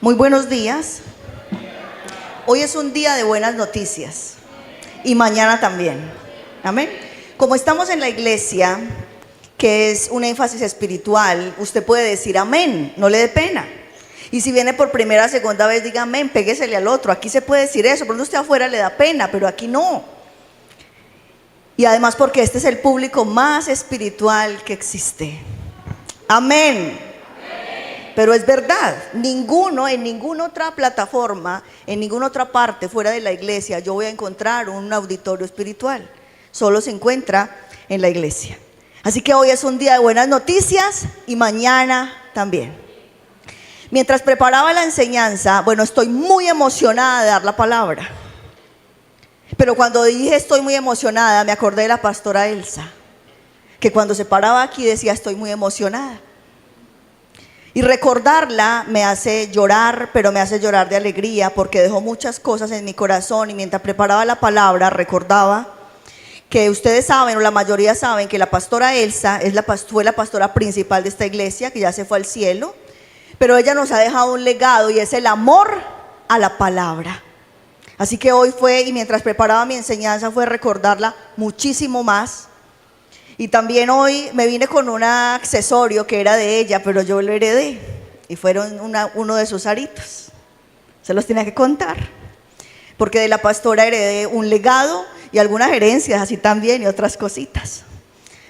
Muy buenos días. Hoy es un día de buenas noticias y mañana también. Amén. Como estamos en la iglesia, que es un énfasis espiritual, usted puede decir amén, no le dé pena. Y si viene por primera o segunda vez, diga amén, péguesele al otro. Aquí se puede decir eso, pero usted afuera le da pena, pero aquí no. Y además porque este es el público más espiritual que existe. Amén. Pero es verdad, en ninguna otra plataforma, en ninguna otra parte fuera de la iglesia, yo voy a encontrar un auditorio espiritual. Solo se encuentra en la iglesia. Así que hoy es un día de buenas noticias y mañana también. Mientras preparaba la enseñanza, estoy muy emocionada de dar la palabra. Pero cuando dije estoy muy emocionada, me acordé de la pastora Elsa, que cuando se paraba aquí decía estoy muy emocionada. Y recordarla me hace llorar, pero me hace llorar de alegría porque dejó muchas cosas en mi corazón. Y mientras preparaba la palabra recordaba que ustedes saben, o la mayoría saben, que la pastora Elsa fue la pastora principal de esta iglesia, que ya se fue al cielo. Pero ella nos ha dejado un legado y es el amor a la palabra. Así que hoy y mientras preparaba mi enseñanza fue recordarla muchísimo más. Y también hoy me vine con un accesorio que era de ella, pero yo lo heredé. Y fueron uno de sus aritos. Se los tenía que contar. Porque de la pastora heredé un legado y algunas herencias así también y otras cositas.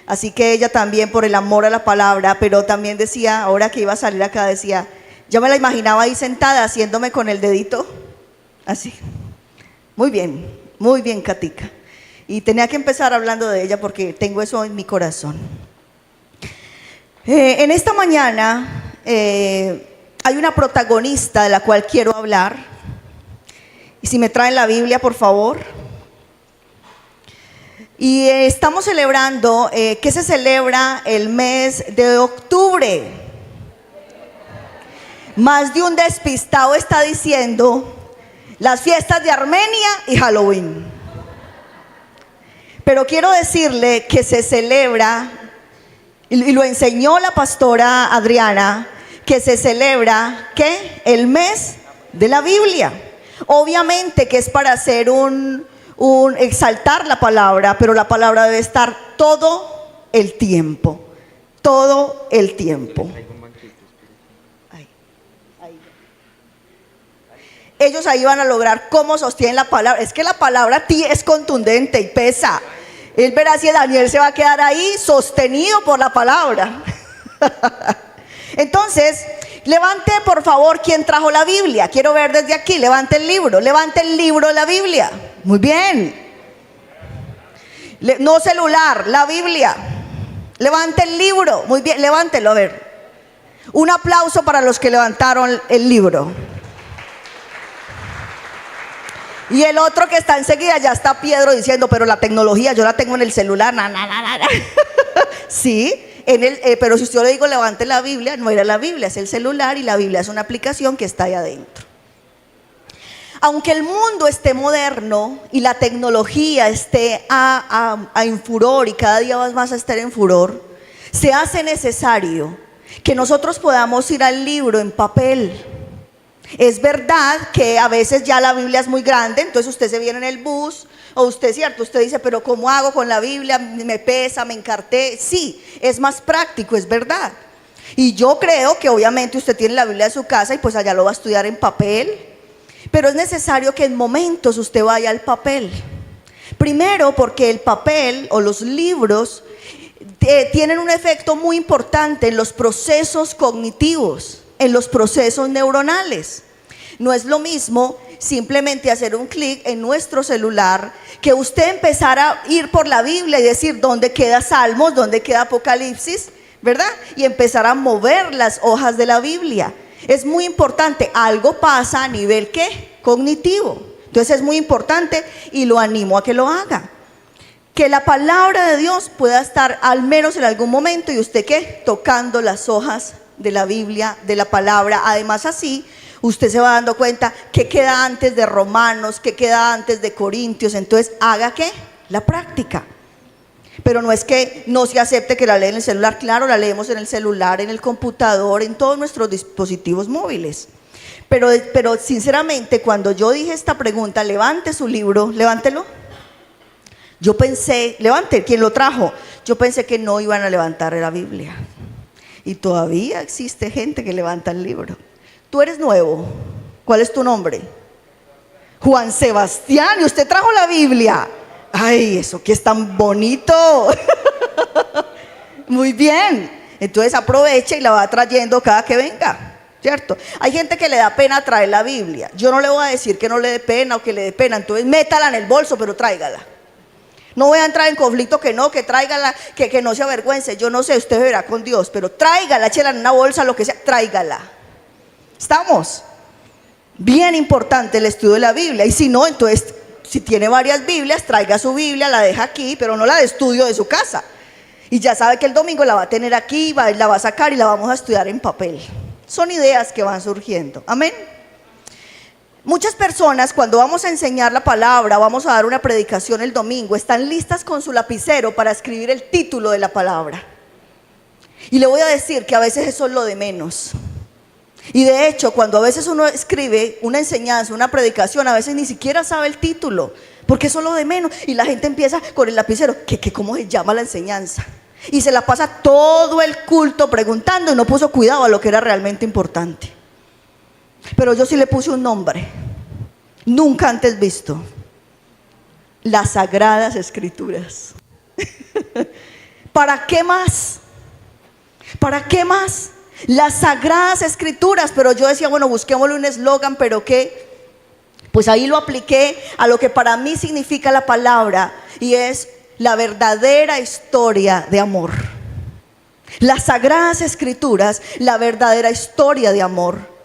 Así que ella también por el amor a la palabra, pero también decía, ahora que iba a salir acá, decía, yo me la imaginaba ahí sentada haciéndome con el dedito, así. Muy bien, Katica. Y tenía que empezar hablando de ella porque tengo eso en mi corazón. En esta mañana hay una protagonista de la cual quiero hablar. Y si me traen la Biblia, por favor. Y estamos celebrando, ¿qué se celebra el mes de octubre? Más de un despistado está diciendo las fiestas de Armenia y Halloween. Pero quiero decirle que se celebra, y lo enseñó la pastora Adriana, que se celebra, ¿qué? El mes de la Biblia. Obviamente que es para hacer exaltar la palabra, pero la palabra debe estar todo el tiempo. Todo el tiempo. Ellos ahí van a lograr cómo sostienen la palabra. Es que la palabra es contundente y pesa. Él verá si Daniel se va a quedar ahí sostenido por la palabra. Entonces, levante por favor quien trajo la Biblia. Quiero ver desde aquí, levante el libro de la Biblia. Muy bien. No celular, la Biblia. Levante el libro, muy bien, levántelo a ver. Un aplauso para los que levantaron el libro. Y el otro que está enseguida, ya está Pedro diciendo, pero la tecnología yo la tengo en el celular. Sí, pero si yo le digo levante la Biblia, no era la Biblia, es el celular y la Biblia es una aplicación que está ahí adentro. Aunque el mundo esté moderno y la tecnología esté en furor y cada día más a estar en furor, se hace necesario que nosotros podamos ir al libro en papel. Es verdad que a veces ya la Biblia es muy grande, entonces usted se viene en el bus, o usted dice, pero ¿cómo hago con la Biblia? Me pesa, me encarté. Sí, es más práctico, es verdad. Y yo creo que obviamente usted tiene la Biblia en su casa y pues allá lo va a estudiar en papel. Pero es necesario que en momentos usted vaya al papel. Primero porque el papel o los libros tienen un efecto muy importante en los procesos cognitivos, en los procesos neuronales. No es lo mismo simplemente hacer un clic en nuestro celular que usted empezar a ir por la Biblia y decir dónde queda Salmos, dónde queda Apocalipsis, ¿verdad? Y empezar a mover las hojas de la Biblia. Es muy importante, algo pasa a nivel ¿qué? Cognitivo. Entonces es muy importante y lo animo a que lo haga. Que la palabra de Dios pueda estar al menos en algún momento y usted ¿qué? Tocando las hojas de la Biblia, de la palabra. Además así usted se va dando cuenta qué queda antes de Romanos, qué queda antes de Corintios. Entonces haga ¿qué? La práctica. Pero no es que no se acepte que la lea en el celular. Claro, la leemos en el celular, en el computador, en todos nuestros dispositivos móviles. Pero sinceramente, cuando yo dije esta pregunta, levante su libro, levántelo. Yo pensé, levante, ¿quién lo trajo? Yo pensé que no iban a levantar la Biblia. Y todavía existe gente que levanta el libro. Tú eres nuevo. ¿Cuál es tu nombre? Juan Sebastián. Y usted trajo la Biblia. Ay, eso que es tan bonito. Muy bien. Entonces aprovecha y la va trayendo cada que venga, ¿cierto? Hay gente que le da pena traer la Biblia. Yo no le voy a decir que no le dé pena o que le dé pena. Entonces métala en el bolso, pero tráigala. No voy a entrar en conflicto, que no, que tráigala, que no se avergüence. Yo no sé, usted verá con Dios, pero tráigala, échela en una bolsa, lo que sea, tráigala. ¿Estamos? Bien importante el estudio de la Biblia. Y si no, entonces, si tiene varias Biblias, traiga su Biblia, la deja aquí, pero no la de estudio de su casa. Y ya sabe que el domingo la va a tener aquí, la va a sacar y la vamos a estudiar en papel. Son ideas que van surgiendo. Amén. Muchas personas, cuando vamos a enseñar la palabra, vamos a dar una predicación el domingo, están listas con su lapicero para escribir el título de la palabra. Y le voy a decir que a veces eso es lo de menos. Y de hecho, cuando a veces uno escribe una enseñanza, una predicación, a veces ni siquiera sabe el título, porque eso es lo de menos. Y la gente empieza con el lapicero, ¿cómo se llama la enseñanza? Y se la pasa todo el culto preguntando y no puso cuidado a lo que era realmente importante. Pero yo sí le puse un nombre, nunca antes visto: las Sagradas Escrituras. ¿Para qué más? ¿Para qué más? Las Sagradas Escrituras. Pero yo decía, bueno, busquémosle un eslogan, pero ¿qué? Pues ahí lo apliqué a lo que para mí significa la palabra, y es la verdadera historia de amor. Las Sagradas Escrituras, la verdadera historia de amor.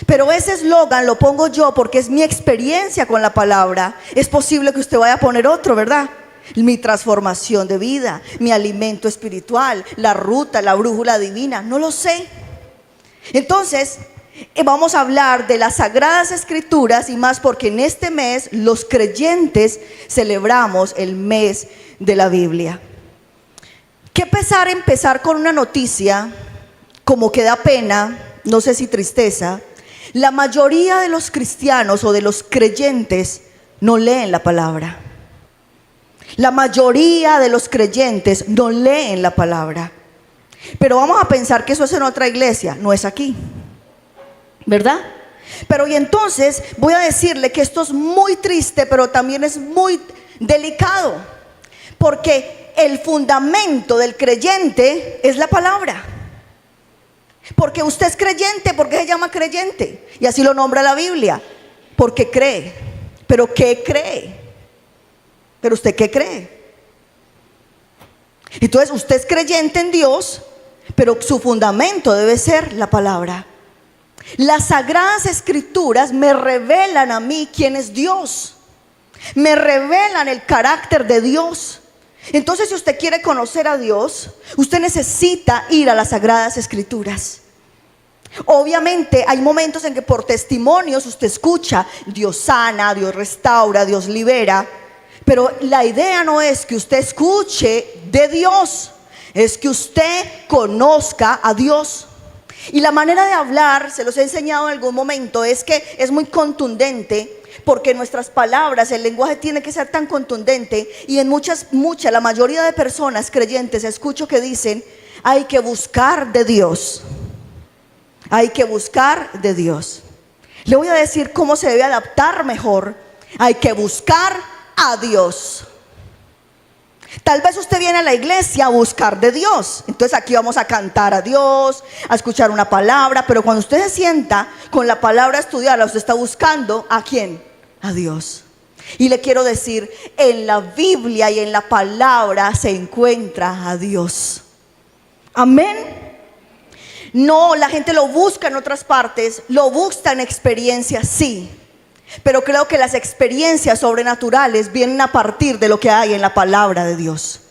Pero ese eslogan lo pongo yo porque es mi experiencia con la palabra. Es posible que usted vaya a poner otro, ¿verdad? Mi transformación de vida, mi alimento espiritual, la ruta, la brújula divina, no lo sé. Entonces, vamos a hablar de las Sagradas Escrituras, y más porque en este mes los creyentes celebramos el mes de la Biblia. Qué pesar empezar con una noticia como que da pena, no sé si tristeza. La mayoría de los cristianos o de los creyentes no leen la palabra. La mayoría de los creyentes no leen la palabra. Pero vamos a pensar que eso es en otra iglesia, no es aquí, ¿verdad? Pero y entonces voy a decirle que esto es muy triste, pero también es muy delicado, porque el fundamento del creyente es la palabra. Porque usted es creyente. ¿Por qué se llama creyente? Y así lo nombra la Biblia. Porque cree. ¿Pero qué cree? ¿Pero usted qué cree? Entonces usted es creyente en Dios, pero su fundamento debe ser la palabra. Las Sagradas Escrituras me revelan a mí quién es Dios. Me revelan el carácter de Dios. Entonces, si usted quiere conocer a Dios, usted necesita ir a las Sagradas Escrituras. Obviamente hay momentos en que por testimonios usted escucha: Dios sana, Dios restaura, Dios libera. Pero la idea no es que usted escuche de Dios, es que usted conozca a Dios. Y la manera de hablar, se los he enseñado en algún momento, es que es muy contundente. Porque nuestras palabras, el lenguaje tiene que ser tan contundente. Y en la mayoría de personas creyentes escucho que dicen: hay que buscar de Dios. Hay que buscar de Dios. Le voy a decir cómo se debe adaptar mejor. Hay que buscar a Dios. Tal vez usted viene a la iglesia a buscar de Dios. Entonces aquí vamos a cantar a Dios, a escuchar una palabra. Pero cuando usted se sienta con la palabra a estudiarla, usted está buscando ¿a quién? A Dios. Y le quiero decir, en la Biblia y en la palabra se encuentra a Dios. Amén. No, la gente lo busca en otras partes, lo busca en experiencias, sí. Pero creo que las experiencias sobrenaturales vienen a partir de lo que hay en la palabra de Dios.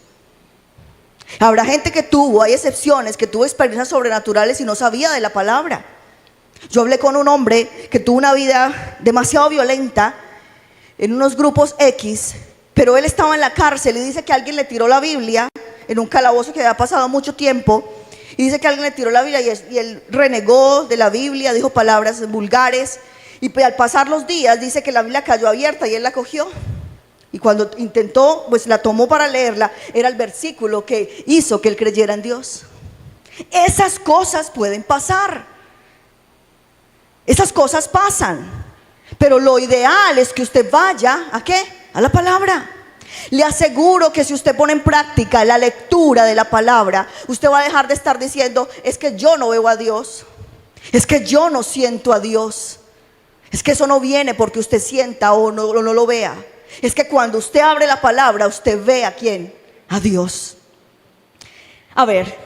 Habrá gente que hay excepciones, que tuvo experiencias sobrenaturales y no sabía de la palabra. Yo hablé con un hombre que tuvo una vida demasiado violenta en unos grupos X, pero él estaba en la cárcel y dice que alguien le tiró la Biblia en un calabozo que había pasado mucho tiempo. Y dice que alguien le tiró la Biblia y él renegó de la Biblia, dijo palabras vulgares. Y pues al pasar los días dice que la Biblia cayó abierta y él la cogió. Y cuando intentó, pues la tomó para leerla, era el versículo que hizo que él creyera en Dios. Esas cosas pueden pasar. Esas cosas pasan. Pero lo ideal es que usted vaya, ¿a qué? A la palabra. Le aseguro que si usted pone en práctica la lectura de la palabra, usted va a dejar de estar diciendo: es que yo no veo a Dios, es que yo no siento a Dios. Es que eso no viene porque usted sienta o no lo vea. Es que cuando usted abre la palabra, usted ve a quién, a Dios. A ver,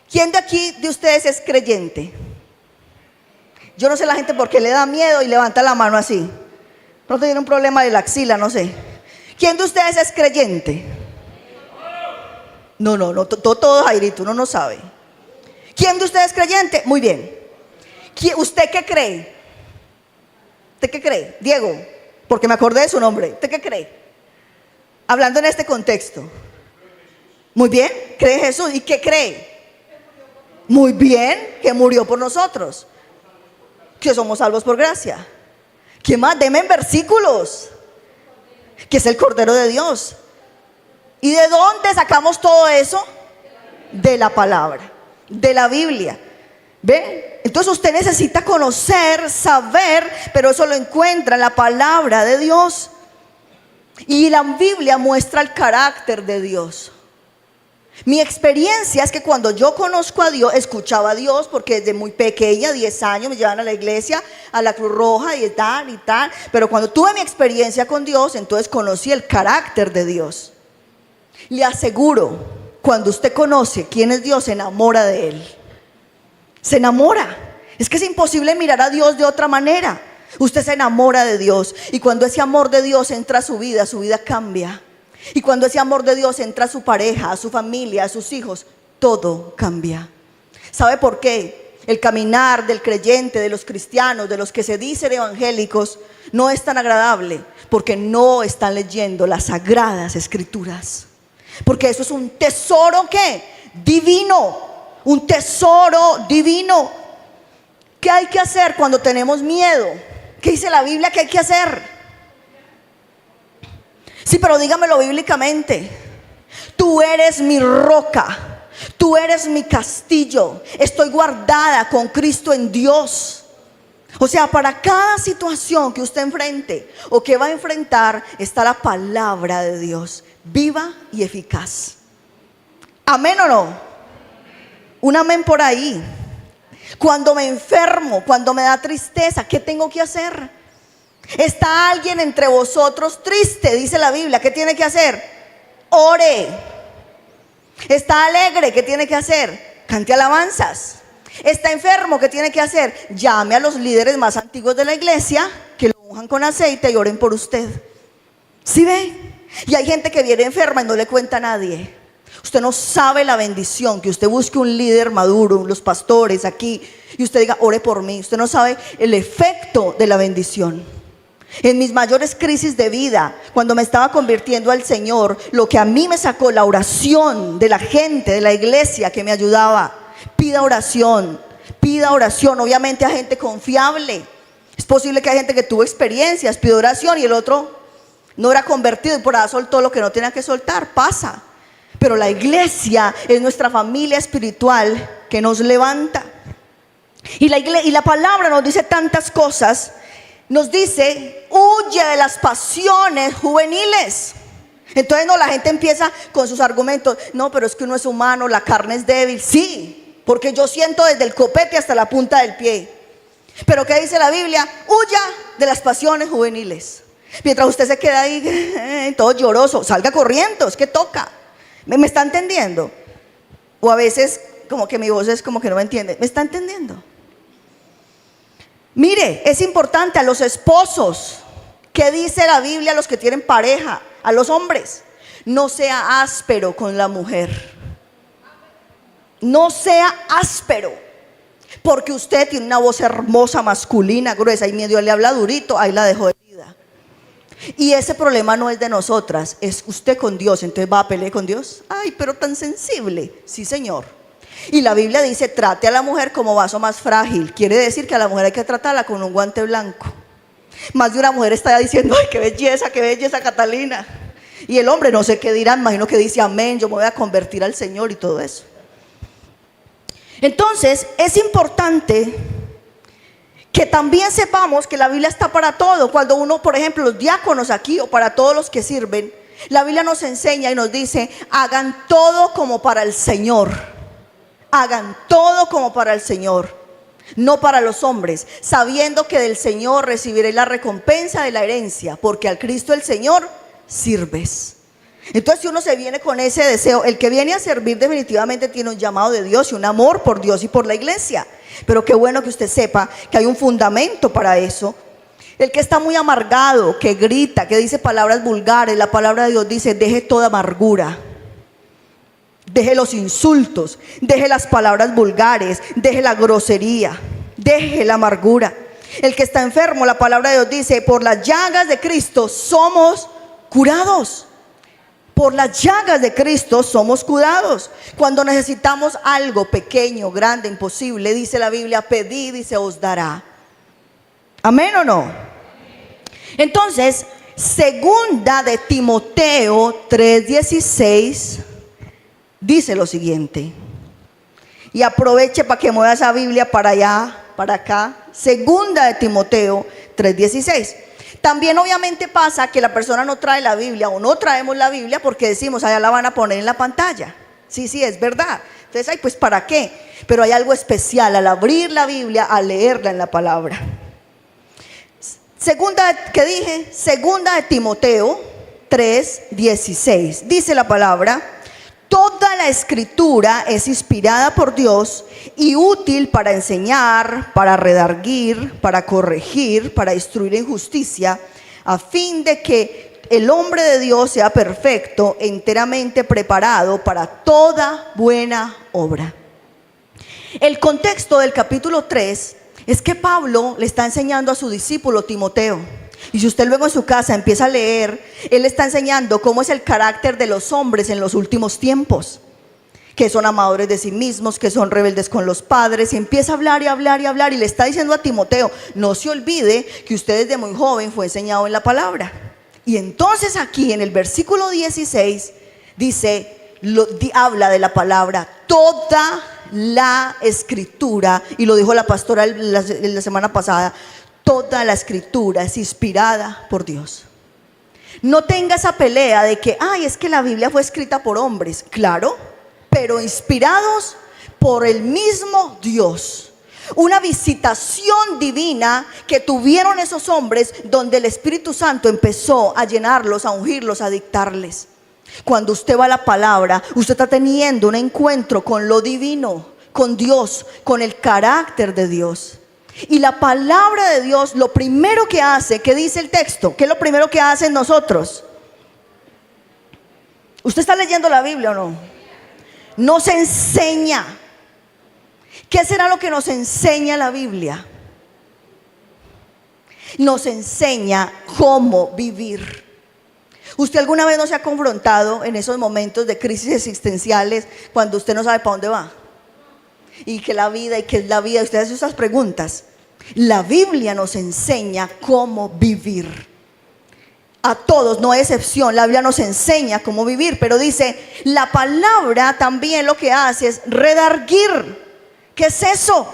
¿quién de aquí de ustedes es creyente? Yo no sé la gente por qué le da miedo y levanta la mano así. Pronto tiene un problema de la axila, no sé. ¿Quién de ustedes es creyente? No, todo Jairito, uno no sabe. ¿Quién de ustedes es creyente? Muy bien. ¿Usted qué cree? ¿Usted qué cree? Diego, porque me acordé de su nombre. ¿Usted qué cree? Hablando en este contexto. Muy bien, cree en Jesús. ¿Y qué cree? Muy bien, que murió por nosotros, que somos salvos por gracia. ¿Qué más? Deme en versículos. Que es el Cordero de Dios. ¿Y de dónde sacamos todo eso? De la palabra, de la Biblia. ¿Ven? Entonces usted necesita conocer, saber, pero eso lo encuentra en la palabra de Dios. Y la Biblia muestra el carácter de Dios. Mi experiencia es que cuando yo conozco a Dios, escuchaba a Dios, porque desde muy pequeña, 10 años, me llevaban a la iglesia, a la Cruz Roja y tal, pero cuando tuve mi experiencia con Dios, entonces conocí el carácter de Dios. Le aseguro, cuando usted conoce quién es Dios, se enamora de Él. Se enamora. Es que es imposible mirar a Dios de otra manera. Usted se enamora de Dios, y cuando ese amor de Dios entra a su vida cambia. Y cuando ese amor de Dios entra a su pareja, a su familia, a sus hijos, todo cambia. ¿Sabe por qué? El caminar del creyente, de los cristianos, de los que se dicen evangélicos, no es tan agradable, porque no están leyendo las sagradas escrituras. Porque eso es un tesoro, ¿qué? Divino. Un tesoro divino. ¿Qué hay que hacer cuando tenemos miedo? ¿Qué dice la Biblia que hay que hacer? Sí, pero dígamelo bíblicamente. Tú eres mi roca, tú eres mi castillo, estoy guardada con Cristo en Dios. O sea, para cada situación que usted enfrente o que va a enfrentar, está la palabra de Dios, viva y eficaz. ¿Amén o no? Un amén por ahí. Cuando me enfermo, cuando me da tristeza, ¿qué tengo que hacer? ¿Está alguien entre vosotros triste? Dice la Biblia. ¿Qué tiene que hacer? Ore. ¿Está alegre? ¿Qué tiene que hacer? Cante alabanzas. ¿Está enfermo? ¿Qué tiene que hacer? Llame a los líderes más antiguos de la iglesia, que lo unjan con aceite y oren por usted. ¿Sí ve? Y hay gente que viene enferma y no le cuenta a nadie. Usted no sabe la bendición que usted busque un líder maduro, los pastores aquí, y usted diga: ore por mí. Usted no sabe el efecto de la bendición. En mis mayores crisis de vida, cuando me estaba convirtiendo al Señor, lo que a mí me sacó, la oración de la gente, de la iglesia que me ayudaba. Pida oración, obviamente a gente confiable. Es posible que hay gente que tuvo experiencias, pide oración, y el otro no era convertido y por ahí soltó lo que no tenía que soltar. Pasa. Pero la iglesia es nuestra familia espiritual que nos levanta. Y la palabra nos dice tantas cosas. Nos dice: huye de las pasiones juveniles. Entonces la gente empieza con sus argumentos. No, pero es que uno es humano, la carne es débil. Sí, porque yo siento desde el copete hasta la punta del pie. Pero ¿qué dice la Biblia? Huya de las pasiones juveniles. Mientras usted se queda ahí todo lloroso, salga corriendo, es que toca. ¿Me está entendiendo? O a veces como que mi voz es como que no me entiende. ¿Me está entendiendo? Mire, es importante a los esposos. ¿Qué dice la Biblia a los que tienen pareja? A los hombres: no sea áspero con la mujer. No sea áspero, porque usted tiene una voz hermosa, masculina, gruesa, y medio le habla durito, ahí la dejó herida. Y ese problema no es de nosotras, es usted con Dios. Entonces va a pelear con Dios. Ay, pero tan sensible. Sí, Señor. Y la Biblia dice, trate a la mujer como vaso más frágil. Quiere decir que a la mujer hay que tratarla con un guante blanco. Más de una mujer está diciendo, ay, qué belleza Catalina. Y el hombre no sé qué dirán, imagino que dice amén, yo me voy a convertir al Señor y todo eso. Entonces es importante que también sepamos que la Biblia está para todo. Cuando uno, por ejemplo, los diáconos aquí o para todos los que sirven, la Biblia nos enseña y nos dice, hagan todo como para el Señor. Hagan todo como para el Señor, no para los hombres, sabiendo que del Señor recibiré la recompensa de la herencia, porque al Cristo el Señor sirves. Entonces, si uno se viene con ese deseo, el que viene a servir definitivamente tiene un llamado de Dios y un amor por Dios y por la iglesia. Pero qué bueno que usted sepa que hay un fundamento para eso. El que está muy amargado, que grita, que dice palabras vulgares, la palabra de Dios dice, deje toda amargura. Deje los insultos, deje las palabras vulgares, deje la grosería, deje la amargura. El que está enfermo, la palabra de Dios dice, por las llagas de Cristo somos curados. Por las llagas de Cristo somos curados. Cuando necesitamos algo pequeño, grande, imposible, dice la Biblia, pedid y se os dará. ¿Amén o no? Entonces, segunda de Timoteo 3:16 dice lo siguiente. Y aproveche para que mueva esa Biblia para allá, para acá. Segunda de Timoteo 3:16. También obviamente pasa que la persona no trae la Biblia o no traemos la Biblia porque decimos, allá la van a poner en la pantalla. Sí, es verdad. Entonces, ay, pues ¿para qué? Pero hay algo especial al abrir la Biblia, al leerla en la palabra. ¿Qué dije? Segunda de Timoteo 3:16. Dice la palabra, toda la escritura es inspirada por Dios y útil para enseñar, para redarguir, para corregir, para instruir en justicia, a fin de que el hombre de Dios sea perfecto, enteramente preparado para toda buena obra. El contexto del capítulo 3 es que Pablo le está enseñando a su discípulo Timoteo. Y si usted luego en su casa empieza a leer, él está enseñando cómo es el carácter de los hombres en los últimos tiempos, que son amadores de sí mismos, que son rebeldes con los padres, y empieza a hablar y hablar y hablar, y le está diciendo a Timoteo, no se olvide que usted desde muy joven fue enseñado en la palabra. Y entonces aquí en el versículo 16 dice, habla de la palabra, toda la escritura, y lo dijo la pastora la semana pasada, toda la escritura es inspirada por Dios. No tenga esa pelea de que, ay, es que la Biblia fue escrita por hombres. Claro, pero inspirados por el mismo Dios. Una visitación divina que tuvieron esos hombres, donde el Espíritu Santo empezó a llenarlos, a ungirlos, a dictarles. Cuando usted va a la palabra, usted está teniendo un encuentro con lo divino, con Dios, con el carácter de Dios. Y la palabra de Dios, lo primero que hace, ¿qué dice el texto? ¿Qué es lo primero que hacen nosotros? ¿Usted está leyendo la Biblia o no? Nos enseña. ¿Qué será lo que nos enseña la Biblia? Nos enseña cómo vivir. ¿Usted alguna vez no se ha confrontado en esos momentos de crisis existenciales cuando usted no sabe para dónde va? Y que la vida, y que es la vida, usted hace esas preguntas. La Biblia nos enseña cómo vivir. A todos, no hay excepción, la Biblia nos enseña cómo vivir, pero dice, la palabra también lo que hace es redarguir. ¿Qué es eso?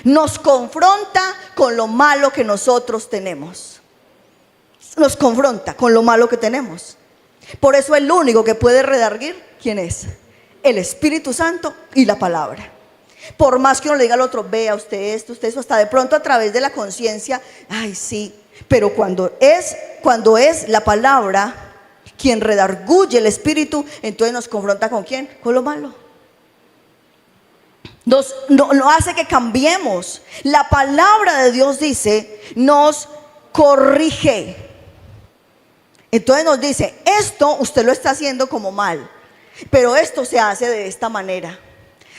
Nos confronta con lo malo que nosotros tenemos. Nos confronta con lo malo que tenemos. Por eso el único que puede redarguir, ¿quién es? El Espíritu Santo y la palabra. Por más que uno le diga al otro, vea usted esto, hasta de pronto a través de la conciencia, ay sí, pero cuando es la palabra quien redarguye el espíritu, entonces nos confronta ¿con quién? Con lo malo. Nos hace que cambiemos. La palabra de Dios dice, nos corrige. Entonces nos dice, esto usted lo está haciendo como mal, pero esto se hace de esta manera.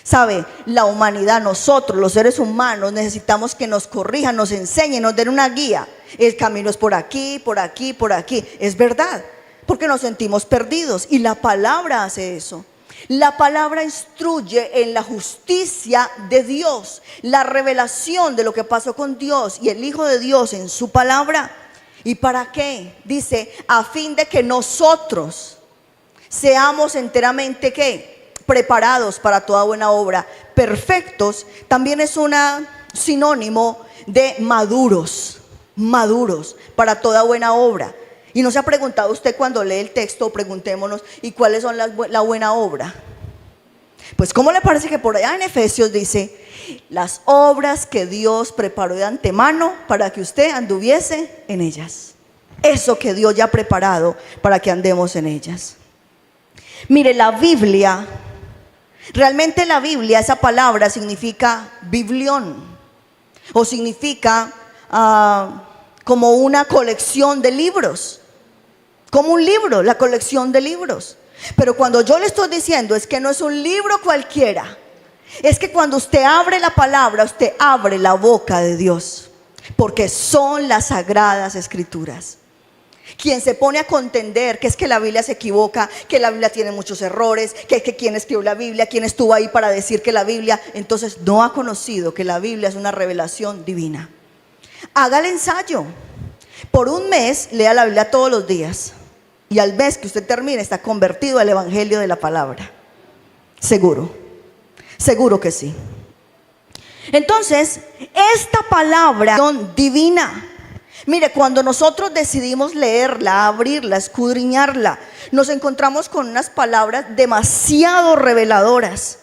¿Sabe? La humanidad, nosotros, los seres humanos, necesitamos que nos corrijan, nos enseñen, nos den una guía. El camino es por aquí, por aquí, por aquí. Es verdad, porque nos sentimos perdidos y la palabra hace eso. La palabra instruye en la justicia de Dios, la revelación de lo que pasó con Dios y el Hijo de Dios en su palabra. ¿Y para qué? Dice, a fin de que nosotros seamos enteramente ¿qué? Preparados para toda buena obra. Perfectos también es un sinónimo de maduros, maduros para toda buena obra. Y no se ha preguntado usted cuando lee el texto, preguntémonos, ¿y cuáles son la buena obra? Pues ¿cómo le parece que por allá en Efesios dice, las obras que Dios preparó de antemano para que usted anduviese en ellas? Eso que Dios ya ha preparado para que andemos en ellas. Mire, la Biblia, realmente la Biblia, esa palabra significa biblión, o significa como una colección de libros, como un libro, la colección de libros. Pero cuando yo le estoy diciendo es que no es un libro cualquiera, es que cuando usted abre la palabra, usted abre la boca de Dios, porque son las sagradas escrituras. Quien se pone a contender que es que la Biblia se equivoca, que la Biblia tiene muchos errores, que quien escribió la Biblia, quien estuvo ahí para decir que la Biblia, entonces no ha conocido que la Biblia es una revelación divina. Haga el ensayo. Por un mes, lea la Biblia todos los días. Y al mes que usted termine, está convertido al evangelio de la palabra. Seguro, seguro que sí. Entonces, esta palabra divina, mire, cuando nosotros decidimos leerla, abrirla, escudriñarla, nos encontramos con unas palabras demasiado reveladoras.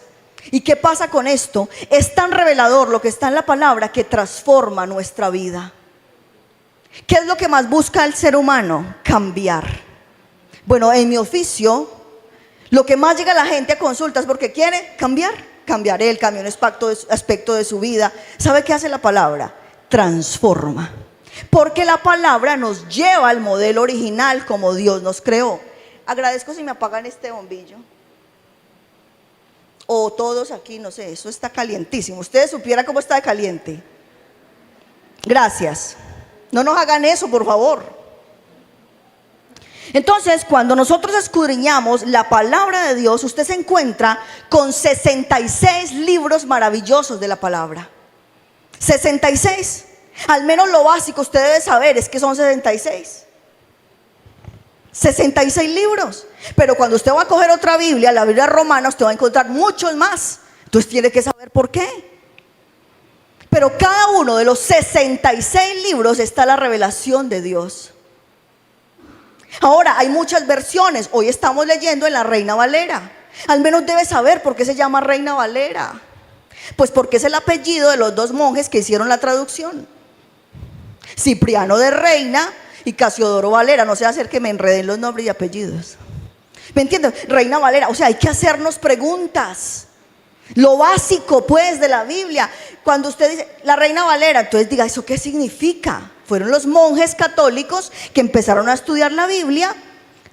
¿Y qué pasa con esto? Es tan revelador lo que está en la palabra que transforma nuestra vida. ¿Qué es lo que más busca el ser humano? Cambiar. Bueno, en mi oficio, lo que más llega a la gente a consultas porque quiere cambiar. Cambiar él, cambia un aspecto de su vida. ¿Sabe qué hace la palabra? Transforma. Porque la palabra nos lleva al modelo original como Dios nos creó. Agradezco si me apagan este bombillo. O todos aquí, no sé, eso está calientísimo. Ustedes supieran cómo está de caliente. Gracias. No nos hagan eso, por favor. Entonces, cuando nosotros escudriñamos la palabra de Dios, usted se encuentra con 66 libros maravillosos de la palabra. 66. Al menos lo básico usted debe saber es que son 66. 66 libros. Pero cuando usted va a coger otra Biblia, la Biblia romana, usted va a encontrar muchos más. Entonces tiene que saber por qué. Pero cada uno de los 66 libros está la revelación de Dios. Ahora, hay muchas versiones. Hoy estamos leyendo en la Reina Valera. Al menos debe saber por qué se llama Reina Valera. Pues porque es el apellido de los dos monjes que hicieron la traducción. Cipriano de Reina y Casiodoro Valera. No sé hacer que me enreden los nombres y apellidos. ¿Me entienden? Reina Valera. O sea, hay que hacernos preguntas. Lo básico pues de la Biblia. Cuando usted dice la Reina Valera, entonces diga, ¿eso qué significa? Fueron los monjes católicos que empezaron a estudiar la Biblia,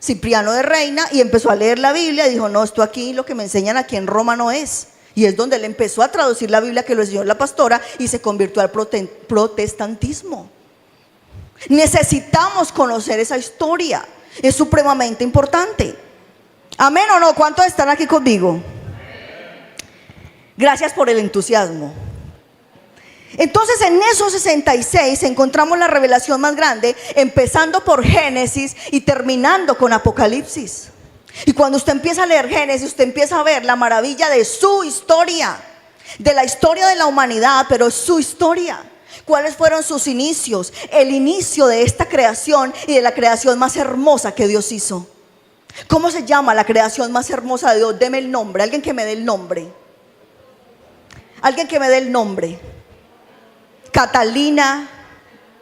Cipriano de Reina, y empezó a leer la Biblia y dijo, no, esto aquí lo que me enseñan aquí en Roma no es. Y es donde él empezó a traducir la Biblia que lo enseñó la pastora y se convirtió al protestantismo. Necesitamos conocer esa historia, es supremamente importante. ¿Amén o no? ¿Cuántos están aquí conmigo? Gracias por el entusiasmo. Entonces en esos 66 encontramos la revelación más grande, empezando por Génesis y terminando con Apocalipsis. Y cuando usted empieza a leer Génesis, usted empieza a ver la maravilla de su historia, de la historia de la humanidad, pero es su historia. ¿Cuáles fueron sus inicios? El inicio de esta creación y de la creación más hermosa que Dios hizo. ¿Cómo se llama la creación más hermosa de Dios? Deme el nombre, alguien que me dé el nombre. Alguien que me dé el nombre. Catalina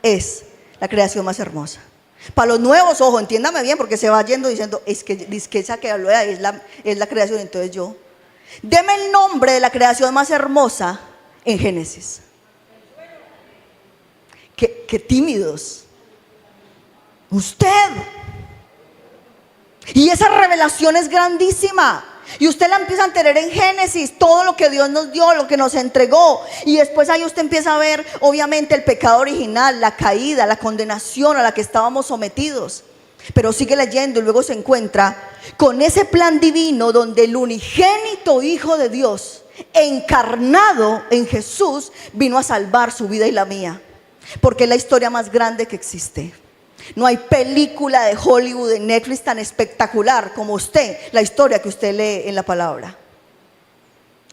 es la creación más hermosa. Para los nuevos, ojo, entiéndame bien, porque se va yendo diciendo, es que esa que habló es la creación, entonces yo. Deme el nombre de la creación más hermosa en Génesis. Qué tímidos. Usted. Y esa revelación es grandísima. Y usted la empieza a tener en Génesis, todo lo que Dios nos dio, lo que nos entregó. Y después ahí usted empieza a ver, obviamente, el pecado original, la caída, la condenación a la que estábamos sometidos. Pero sigue leyendo y luego se encuentra con ese plan divino donde el unigénito Hijo de Dios, encarnado en Jesús, vino a salvar su vida y la mía, porque es la historia más grande que existe. No hay película de Hollywood, de Netflix tan espectacular como la historia que usted lee en la palabra.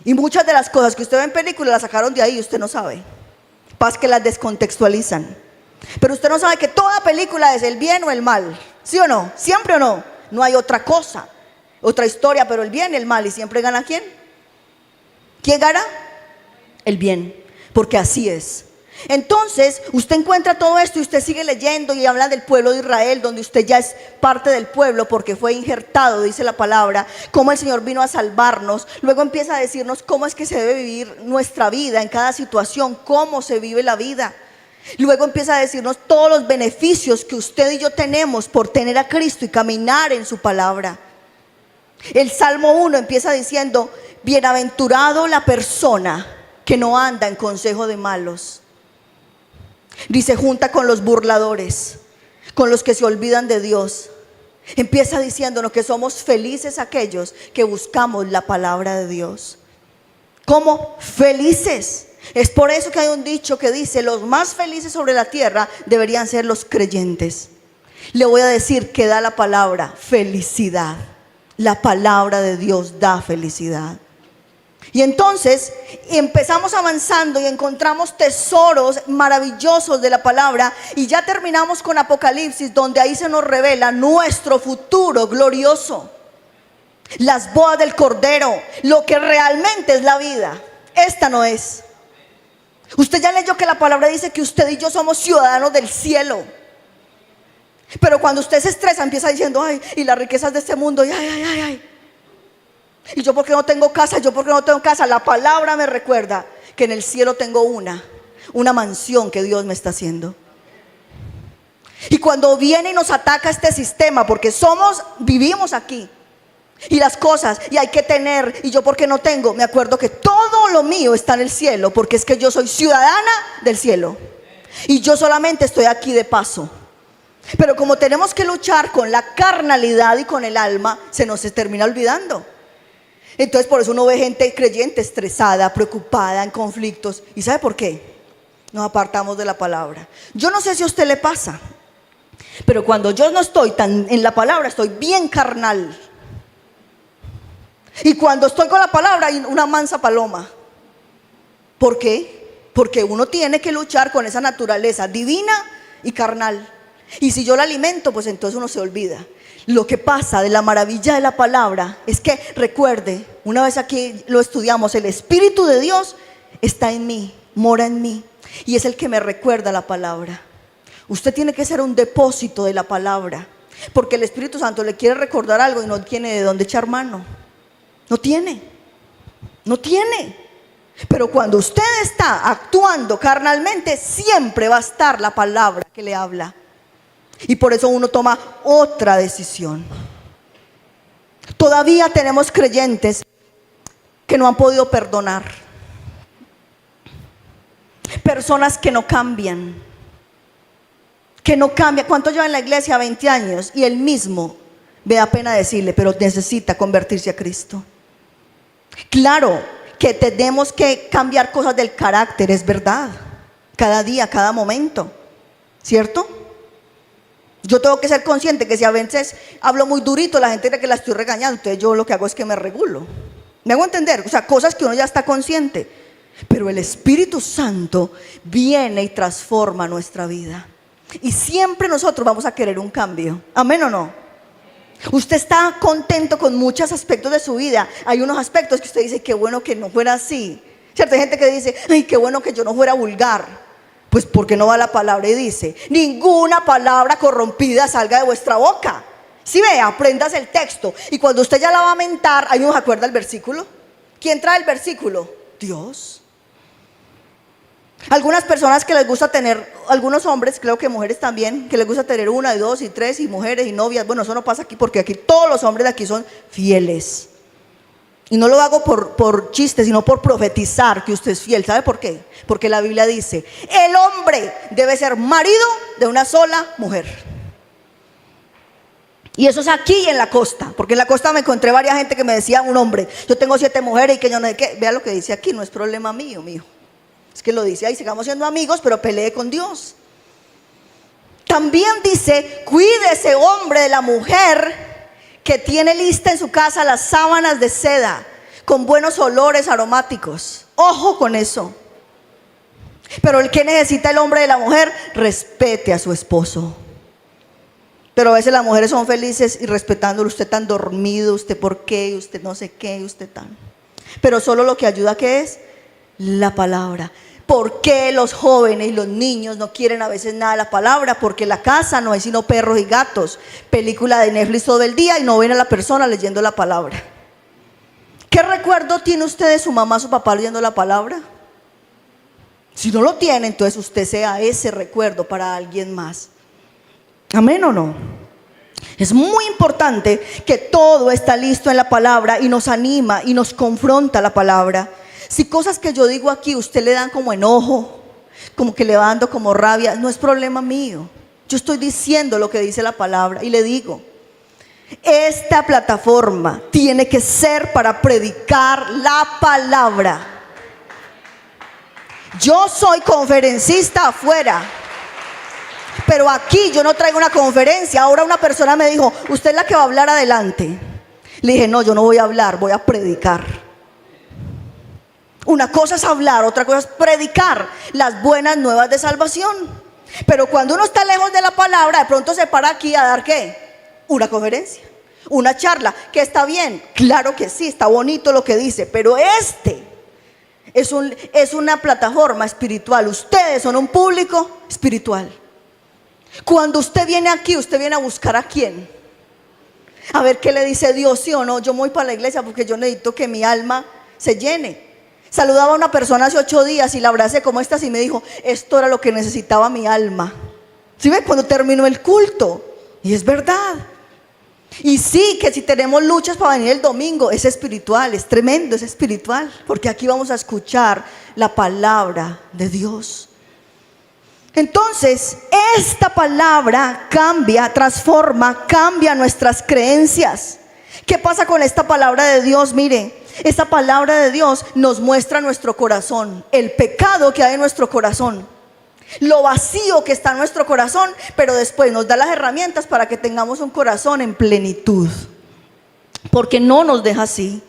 Y muchas de las cosas que usted ve en películas las sacaron de ahí y usted no sabe. Pasa que las descontextualizan. Pero usted no sabe que toda película es el bien o el mal. ¿Sí o no? ¿Siempre o no? No hay otra cosa, otra historia, pero el bien y el mal. ¿Y siempre gana quién? ¿Quién gana? El bien, porque así es. Entonces usted encuentra todo esto y usted sigue leyendo y habla del pueblo de Israel, donde usted ya es parte del pueblo porque fue injertado, dice la palabra, cómo el Señor vino a salvarnos. Luego empieza a decirnos cómo es que se debe vivir nuestra vida en cada situación, cómo se vive la vida. Luego empieza a decirnos todos los beneficios que usted y yo tenemos por tener a Cristo y caminar en su palabra. El Salmo 1 empieza diciendo: bienaventurado la persona que no anda en consejo de malos, dice, junta con los burladores, con los que se olvidan de Dios. Empieza diciéndonos que somos felices aquellos que buscamos la palabra de Dios. ¿Cómo? Felices. Es por eso que hay un dicho que dice: los más felices sobre la tierra deberían ser los creyentes. Le voy a decir que da la palabra felicidad. La palabra de Dios da felicidad. Y entonces empezamos avanzando y encontramos tesoros maravillosos de la palabra, y ya terminamos con Apocalipsis, donde ahí se nos revela nuestro futuro glorioso, las bodas del Cordero, lo que realmente es la vida. Esta no es. Usted ya leyó que la palabra dice que usted y yo somos ciudadanos del cielo. Pero cuando usted se estresa, empieza diciendo: ay, y las riquezas de este mundo, y ay. Y yo, ¿por qué no tengo casa? Yo, ¿por qué no tengo casa? La palabra me recuerda que en el cielo tengo una mansión que Dios me está haciendo. Y cuando viene y nos ataca este sistema, porque vivimos aquí, y las cosas, y hay que tener, y yo, ¿por qué no tengo? Me acuerdo que todo lo mío está en el cielo, porque es que yo soy ciudadana del cielo, y yo solamente estoy aquí de paso. Pero como tenemos que luchar con la carnalidad y con el alma, se nos termina olvidando. Entonces por eso uno ve gente creyente estresada, preocupada, en conflictos. ¿Y sabe por qué? Nos apartamos de la palabra. Yo no sé si a usted le pasa, pero cuando yo no estoy tan en la palabra, estoy bien carnal. Y cuando estoy con la palabra, hay una mansa paloma. ¿Por qué? Porque uno tiene que luchar con esa naturaleza divina y carnal. Y si yo la alimento, pues entonces uno se olvida. Lo que pasa de la maravilla de la palabra es que, recuerde, una vez aquí lo estudiamos, el Espíritu de Dios está en mí, mora en mí, y es el que me recuerda la palabra. Usted tiene que ser un depósito de la palabra, porque el Espíritu Santo le quiere recordar algo y no tiene de dónde echar mano. No tiene. Pero cuando usted está actuando carnalmente, siempre va a estar la palabra que le habla. Y por eso uno toma otra decisión. Todavía tenemos creyentes que no han podido perdonar, personas que no cambian. ¿Cuánto lleva en la iglesia? 20 años. Y él mismo, me da pena decirle, pero necesita convertirse a Cristo. Claro que tenemos que cambiar cosas del carácter, es verdad. Cada día, cada momento, ¿cierto? Yo tengo que ser consciente que si a veces hablo muy durito, la gente cree que la estoy regañando. Entonces yo lo que hago es que me regulo. ¿Me hago entender? O sea, cosas que uno ya está consciente. Pero el Espíritu Santo viene y transforma nuestra vida. Y siempre nosotros vamos a querer un cambio. ¿Amén o no? Usted está contento con muchos aspectos de su vida. Hay unos aspectos que usted dice: qué bueno que no fuera así. ¿Cierto? Hay gente que dice: ay, qué bueno que yo no fuera vulgar. Pues porque no va la palabra y dice: ninguna palabra corrompida salga de vuestra boca. Si ve, aprendas el texto. Y cuando usted ya la va a mentar, ¿ahí nos acuerda el versículo? ¿Quién trae el versículo? Dios. Algunas personas que les gusta tener, algunos hombres, creo que mujeres también, que les gusta tener 1 y 2 y 3 y mujeres y novias. Bueno, eso no pasa aquí, porque aquí todos los hombres de aquí son fieles. Y no lo hago por chiste, sino por profetizar que usted es fiel. ¿Sabe por qué? Porque la Biblia dice: el hombre debe ser marido de una sola mujer. Y eso es aquí y en la costa, porque en la costa me encontré varias gente que me decía, un hombre, yo tengo 7 mujeres y que yo no sé qué. Vea lo que dice aquí, no es problema mío, mijo. Es que lo dice ahí, sigamos siendo amigos, pero pelee con Dios. También dice, cuídese, hombre, de la mujer que tiene lista en su casa las sábanas de seda con buenos olores aromáticos. Ojo con eso. Pero el que necesita el hombre de la mujer, respete a su esposo. Pero a veces las mujeres son felices y respetándolo, usted tan dormido, usted por qué, usted no sé qué, usted tan. Pero solo lo que ayuda, ¿qué es? La palabra. ¿Por qué los jóvenes y los niños no quieren a veces nada de la palabra? Porque la casa no hay sino perros y gatos. Película de Netflix todo el día y no ven a la persona leyendo la palabra. ¿Qué recuerdo tiene usted de su mamá, su papá leyendo la palabra? Si no lo tiene, entonces usted sea ese recuerdo para alguien más. ¿Amén o no? Es muy importante que todo está listo en la palabra y nos anima y nos confronta la palabra. Si cosas que yo digo aquí usted le dan como enojo, como que le va dando como rabia, no es problema mío. Yo estoy diciendo lo que dice la palabra y le digo, esta plataforma tiene que ser para predicar la palabra. Yo soy conferencista afuera, pero aquí yo no traigo una conferencia. Ahora una persona me dijo, usted es la que va a hablar adelante. Le dije, no, yo no voy a hablar, voy a predicar. Una cosa es hablar, otra cosa es predicar las buenas nuevas de salvación. Pero cuando uno está lejos de la palabra, de pronto se para aquí a dar ¿qué? Una conferencia, una charla, que está bien, claro que sí, está bonito lo que dice, pero es una plataforma espiritual. Ustedes son un público espiritual. Cuando usted viene aquí, usted viene a buscar ¿a quién? A ver qué le dice Dios, sí o no. Yo voy para la iglesia porque yo necesito que mi alma se llene. Saludaba a una persona hace 8 días y la abracé, ¿cómo estás? Y me dijo, esto era lo que necesitaba mi alma. ¿Sí ven? Cuando terminó el culto. Y es verdad. Y sí, que si tenemos luchas para venir el domingo, es espiritual, es tremendo, es espiritual. Porque aquí vamos a escuchar la palabra de Dios. Entonces, esta palabra cambia, transforma, cambia nuestras creencias. ¿Qué pasa con esta palabra de Dios? Mire, esta palabra de Dios nos muestra nuestro corazón, el pecado que hay en nuestro corazón, lo vacío que está en nuestro corazón, pero después nos da las herramientas para que tengamos un corazón en plenitud, porque no nos deja así.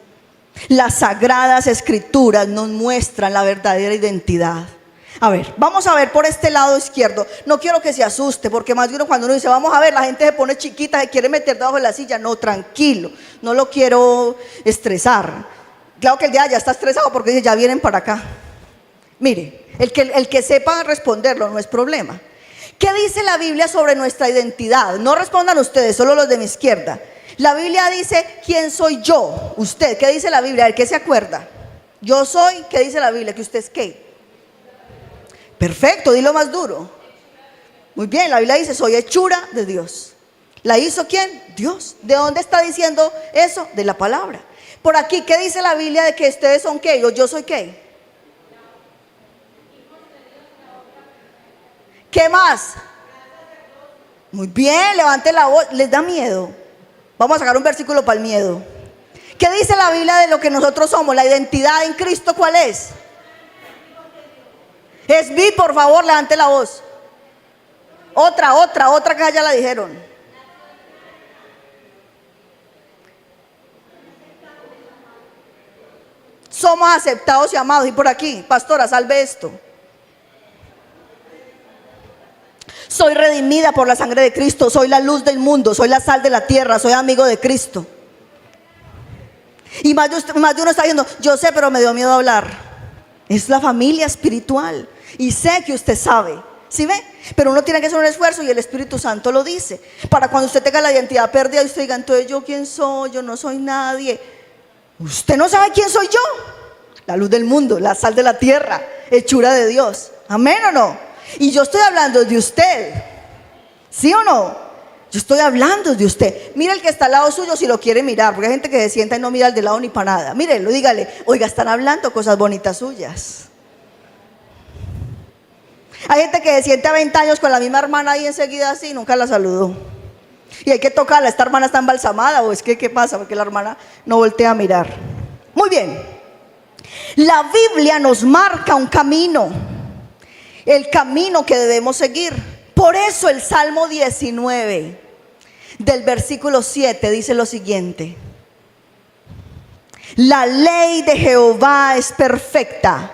Las sagradas escrituras nos muestran la verdadera identidad. A ver, vamos a ver por este lado izquierdo. No quiero que se asuste, porque más de uno cuando uno dice vamos a ver, la gente se pone chiquita, se quiere meter debajo de la silla. No, tranquilo, no lo quiero estresar. Claro que el día ya está estresado porque dice ya vienen para acá. Mire, el que sepa responderlo no es problema. ¿Qué dice la Biblia sobre nuestra identidad? No respondan ustedes, solo los de mi izquierda. La Biblia dice, ¿quién soy yo? Usted, ¿qué dice la Biblia? A ver, ¿qué se acuerda? Yo soy, ¿qué dice la Biblia? ¿Que usted es qué? Perfecto, dilo más duro. Muy bien, la Biblia dice, soy hechura de Dios. ¿La hizo quién? Dios. ¿De dónde está diciendo eso? De la palabra. Por aquí, ¿qué dice la Biblia de que ustedes son qué? ¿Yo soy qué? ¿Qué más? Muy bien, levante la voz. ¿Les da miedo? Vamos a sacar un versículo para el miedo. ¿Qué dice la Biblia de lo que nosotros somos? La identidad en Cristo, ¿cuál es? Es vi, por favor, levante la voz. Otra que ya la dijeron. Somos aceptados y amados. Y por aquí, pastora, salve esto. Soy redimida por la sangre de Cristo. Soy la luz del mundo. Soy la sal de la tierra. Soy amigo de Cristo. Y más de uno está diciendo, yo sé, pero me dio miedo hablar. Es la familia espiritual. Y sé que usted sabe. ¿Sí ve? Pero uno tiene que hacer un esfuerzo y el Espíritu Santo lo dice. Para cuando usted tenga la identidad perdida y usted diga, entonces yo quién soy, yo no soy nadie. Usted no sabe quién soy yo. La luz del mundo, la sal de la tierra, hechura de Dios. ¿Amén o no? Y yo estoy hablando de usted. ¿Sí o no? Yo estoy hablando de usted. Mira el que está al lado suyo si lo quiere mirar, porque hay gente que se sienta y no mira al de lado ni para nada. Mírelo, dígale, oiga, están hablando cosas bonitas suyas. Hay gente que se siente a 20 años con la misma hermana ahí enseguida así, nunca la saludó. Y hay que tocarla. ¿Esta hermana está embalsamada o es que qué pasa? Porque la hermana no voltea a mirar. Muy bien. La Biblia nos marca un camino, el camino que debemos seguir. Por eso el Salmo 19 del versículo 7 dice lo siguiente: la ley de Jehová es perfecta,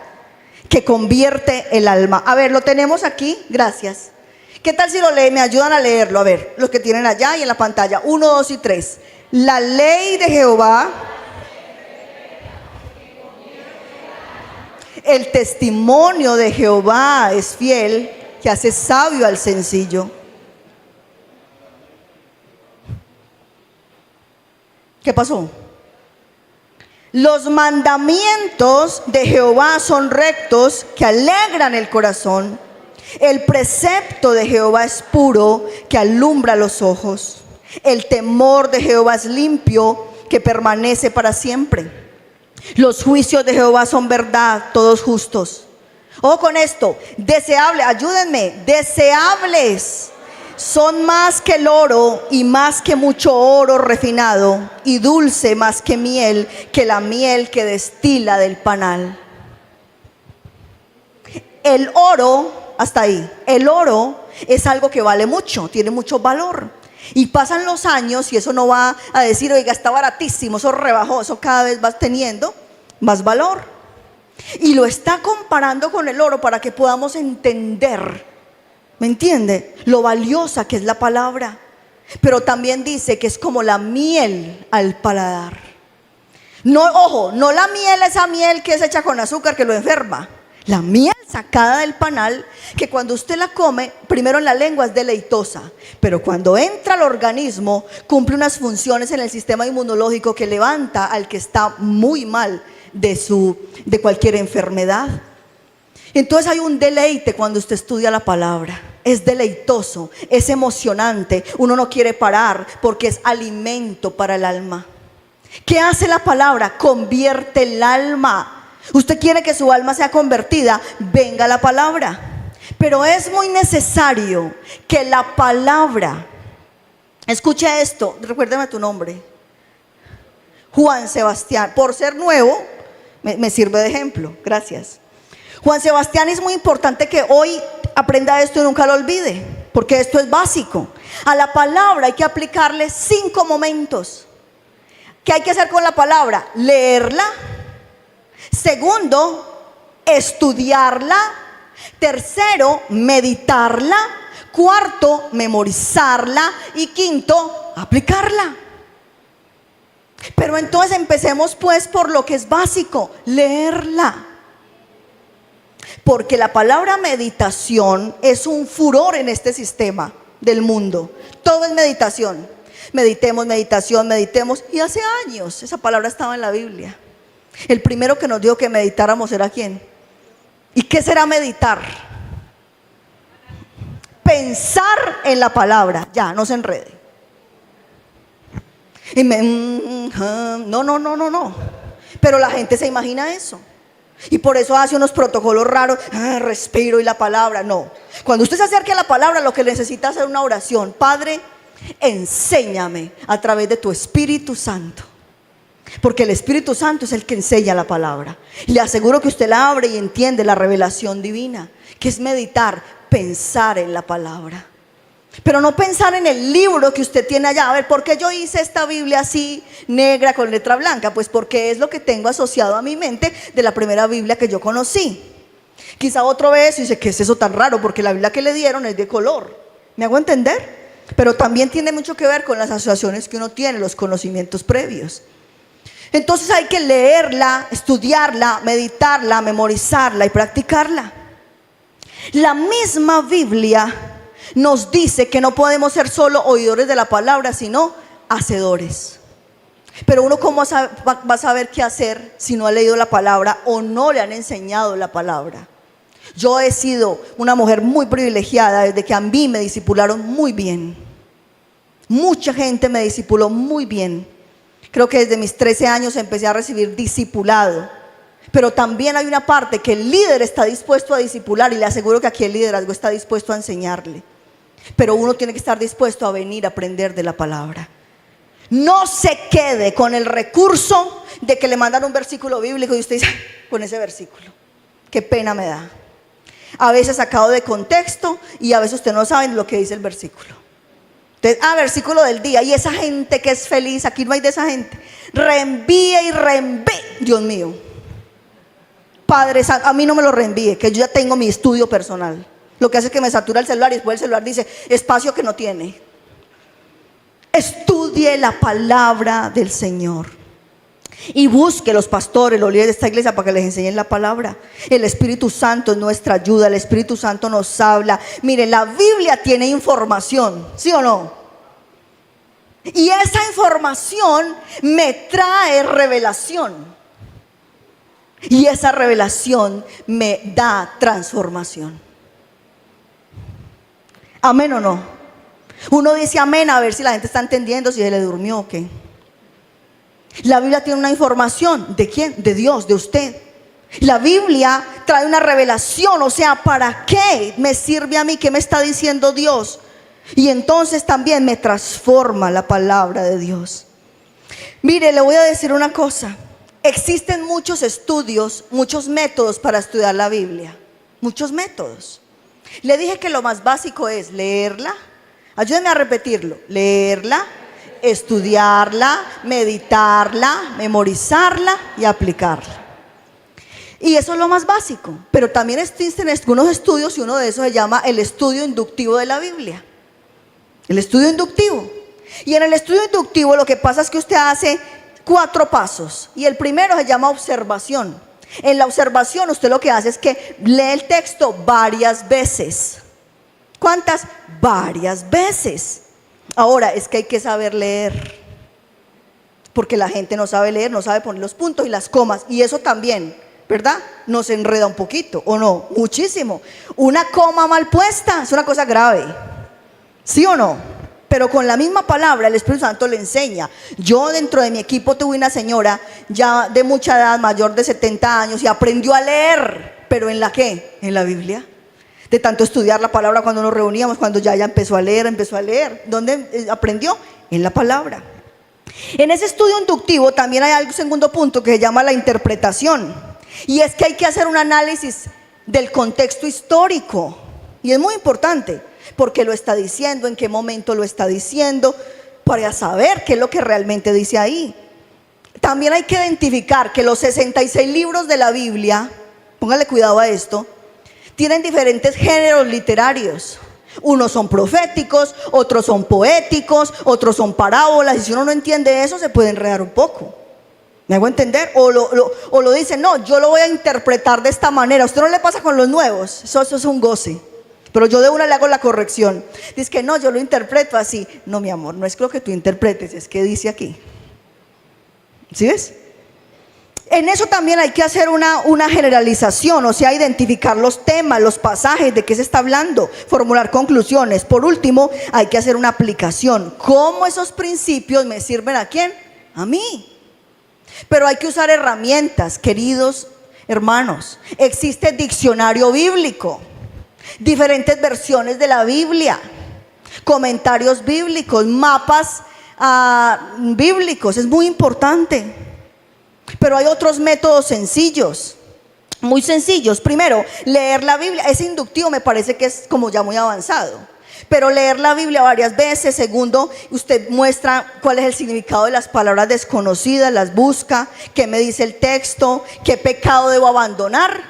que convierte el alma. A ver, lo tenemos aquí, gracias. ¿Qué tal si lo leen? Me ayudan a leerlo. A ver, los que tienen allá y en la pantalla. 1, 2 y 3. La ley de Jehová, el testimonio de Jehová es fiel, que hace sabio al sencillo. ¿Qué pasó? Los mandamientos de Jehová son rectos, que alegran el corazón. El precepto de Jehová es puro, que alumbra los ojos. El temor de Jehová es limpio, que permanece para siempre. Los juicios de Jehová son verdad, todos justos. Ojo con esto, deseables, ayúdenme, deseables son más que el oro y más que mucho oro refinado, y dulce más que la miel que destila del panal. El oro, hasta ahí, el oro es algo que vale mucho, tiene mucho valor. Y pasan los años y eso no va a decir, oiga, está baratísimo, eso rebajó, eso cada vez va teniendo más valor. Y lo está comparando con el oro para que podamos entender, ¿me entiende? Lo valiosa que es la palabra. Pero también dice que es como la miel al paladar. No, ojo, no la miel, esa miel que es hecha con azúcar que lo enferma. La miel sacada del panal, que cuando usted la come, primero en la lengua es deleitosa, pero cuando entra al organismo, cumple unas funciones en el sistema inmunológico que levanta al que está muy mal de cualquier enfermedad. Entonces hay un deleite cuando usted estudia la palabra. Es deleitoso, es emocionante. Uno no quiere parar porque es alimento para el alma. ¿Qué hace la palabra? Convierte el alma. Usted quiere que su alma sea convertida, venga la palabra. Pero es muy necesario que la palabra, escuche esto, recuérdame tu nombre, Juan Sebastián. Por ser nuevo, me sirve de ejemplo, gracias. Juan Sebastián, es muy importante que hoy aprenda esto y nunca lo olvide, porque esto es básico. A la palabra hay que aplicarle 5 momentos. ¿Qué hay que hacer con la palabra? Leerla. Segundo, estudiarla. Tercero, meditarla. Cuarto, memorizarla. Y quinto, aplicarla. Pero entonces empecemos pues por lo que es básico, leerla. Porque la palabra meditación es un furor en este sistema del mundo. Todo es meditación. Meditemos, meditación, meditemos. Y hace años esa palabra estaba en la Biblia. El primero que nos dijo que meditáramos era ¿quién? ¿Y qué será meditar? Pensar en la palabra. Ya, no se enrede. Y no. Pero la gente se imagina eso. Y por eso hace unos protocolos raros. Respiro y la palabra. No. Cuando usted se acerque a la palabra, lo que necesita es hacer una oración. Padre, enséñame a través de tu Espíritu Santo. Porque el Espíritu Santo es el que enseña la palabra. Y le aseguro que usted la abre y entiende la revelación divina, que es meditar, pensar en la palabra. Pero no pensar en el libro que usted tiene allá. A ver, ¿por qué yo hice esta Biblia así negra con letra blanca? Pues porque es lo que tengo asociado a mi mente de la primera Biblia que yo conocí. Quizá otro ve eso y dice, ¿qué es eso tan raro? Porque la Biblia que le dieron es de color. ¿Me hago entender? Pero también tiene mucho que ver con las asociaciones que uno tiene, los conocimientos previos. Entonces hay que leerla, estudiarla, meditarla, memorizarla y practicarla. La misma Biblia nos dice que no podemos ser solo oidores de la palabra, sino hacedores. Pero uno ¿cómo va a saber qué hacer si no ha leído la palabra o no le han enseñado la palabra? Yo he sido una mujer muy privilegiada desde que a mí me discipularon muy bien. Mucha gente me discipuló muy bien. Creo que desde mis 13 años empecé a recibir discipulado. Pero también hay una parte que el líder está dispuesto a discipular, y le aseguro que aquí el liderazgo está dispuesto a enseñarle. pero uno tiene que estar dispuesto a venir a aprender de la palabra. No se quede con el recurso de que le mandan un versículo bíblico y usted dice, con ese versículo, qué pena me da. A veces sacado de contexto y a veces usted no sabe lo que dice el versículo. Entonces, versículo del día. Y esa gente que es feliz, aquí no hay de esa gente. Reenvíe y reenvíe, Dios mío. Padre Santo, a mí no me lo reenvíe, que yo ya tengo mi estudio personal. Lo que hace es que me satura el celular y después el celular dice, espacio que no tiene. Estudie la palabra del Señor. Y busque los pastores, los líderes de esta iglesia para que les enseñen la palabra. El Espíritu Santo es nuestra ayuda. El Espíritu Santo nos habla. Mire, la Biblia tiene información, ¿sí o no? Y esa información me trae revelación. Y esa revelación me da transformación. ¿Amén o no? Uno dice amén a ver si la gente está entendiendo, si se le durmió o qué. La Biblia tiene una información. ¿De quién? De Dios, de usted. La Biblia trae una revelación, o sea, ¿para qué me sirve a mí? ¿Qué me está diciendo Dios? Y entonces también me transforma la palabra de Dios. Mire, le voy a decir una cosa. Existen muchos estudios, muchos métodos para estudiar la Biblia. Muchos métodos. Le dije que lo más básico es leerla. Ayúdenme a repetirlo. Leerla, estudiarla, meditarla, memorizarla y aplicarla. Y eso es lo más básico. Pero también existen algunos estudios y uno de esos se llama el estudio inductivo de la Biblia. El estudio inductivo. Y en el estudio inductivo lo que pasa es que usted hace 4 pasos. Y el primero se llama observación. En la observación usted lo que hace es que lee el texto varias veces. ¿Cuántas? Varias veces. Ahora, es que hay que saber leer, porque la gente no sabe leer, no sabe poner los puntos y las comas. Y eso también, ¿verdad? Nos enreda un poquito, ¿o no? Muchísimo. Una coma mal puesta es una cosa grave, ¿sí o no? Pero con la misma palabra el Espíritu Santo le enseña. Yo dentro de mi equipo tuve una señora ya de mucha edad, mayor de 70 años, y aprendió a leer. ¿Pero en la qué? En la Biblia. De tanto estudiar la palabra cuando nos reuníamos, cuando ya empezó a leer. ¿Dónde aprendió? En la palabra. En ese estudio inductivo también hay un segundo punto que se llama la interpretación. Y es que hay que hacer un análisis del contexto histórico. Y es muy importante, porque lo está diciendo, en qué momento lo está diciendo, para saber qué es lo que realmente dice ahí. También hay que identificar que los 66 libros de la Biblia, póngale cuidado a esto, tienen diferentes géneros literarios. Unos son proféticos, otros son poéticos, otros son parábolas. Y si uno no entiende eso, se puede enredar un poco. ¿Me hago entender? O lo dicen, no, yo lo voy a interpretar de esta manera. ¿A usted no le pasa con los nuevos? Eso es un goce. Pero yo de una le hago la corrección. Dice que no, yo lo interpreto así. No, mi amor, no es lo que tú interpretes, es que dice aquí. ¿Sí ves? En eso también hay que hacer una generalización, o sea, identificar los temas, los pasajes, de qué se está hablando, formular conclusiones. Por último, hay que hacer una aplicación. ¿Cómo esos principios me sirven a quién? A mí. Pero hay que usar herramientas, queridos hermanos. Existe diccionario bíblico, diferentes versiones de la Biblia, comentarios bíblicos, mapas bíblicos. Es muy importante. Pero hay otros métodos sencillos, muy sencillos. Primero, leer la Biblia. Ese inductivo me parece que es como ya muy avanzado. Pero leer la Biblia varias veces. Segundo, usted muestra cuál es el significado de las palabras desconocidas, las busca, qué me dice el texto, qué pecado debo abandonar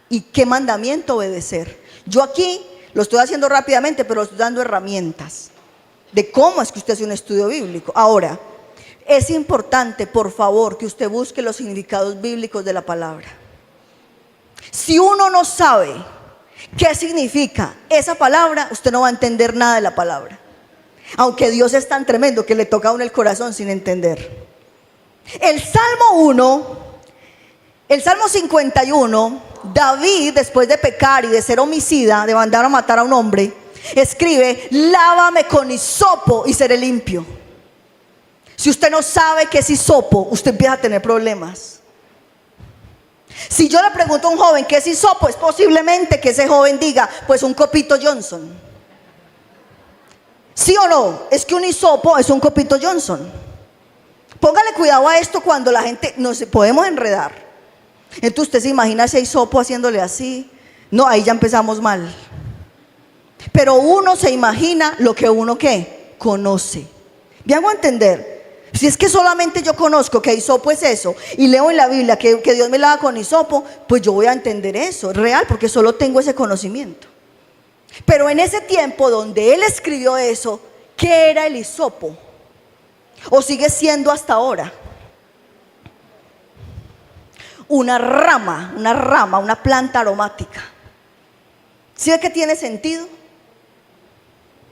y qué mandamiento obedecer. Yo aquí lo estoy haciendo rápidamente, pero estoy dando herramientas de cómo es que usted hace un estudio bíblico. Ahora, es importante, por favor, que usted busque los significados bíblicos de la palabra. Si uno no sabe qué significa esa palabra, usted no va a entender nada de la palabra. Aunque Dios es tan tremendo que le toca a uno el corazón sin entender. El Salmo 51, David, después de pecar y de ser homicida, de mandar a matar a un hombre, escribe: lávame con hisopo y seré limpio. Si usted no sabe qué es hisopo, usted empieza a tener problemas. Si yo le pregunto a un joven qué es hisopo, es posiblemente que ese joven diga, pues un copito Johnson. ¿Sí o no? Es que un hisopo es un copito Johnson. Póngale cuidado a esto cuando la gente nos podemos enredar. Entonces usted se imagina ese hisopo haciéndole así. No, ahí ya empezamos mal. Pero uno se imagina lo que uno ¿qué? Conoce. ¿Me hago entender? Si es que solamente yo conozco que hisopo es eso y leo en la Biblia que Dios me lava con hisopo, pues yo voy a entender eso, es real, porque solo tengo ese conocimiento. Pero en ese tiempo donde él escribió eso, ¿qué era el hisopo? ¿O sigue siendo hasta ahora? Una rama, una planta aromática. ¿Sí ve que tiene sentido?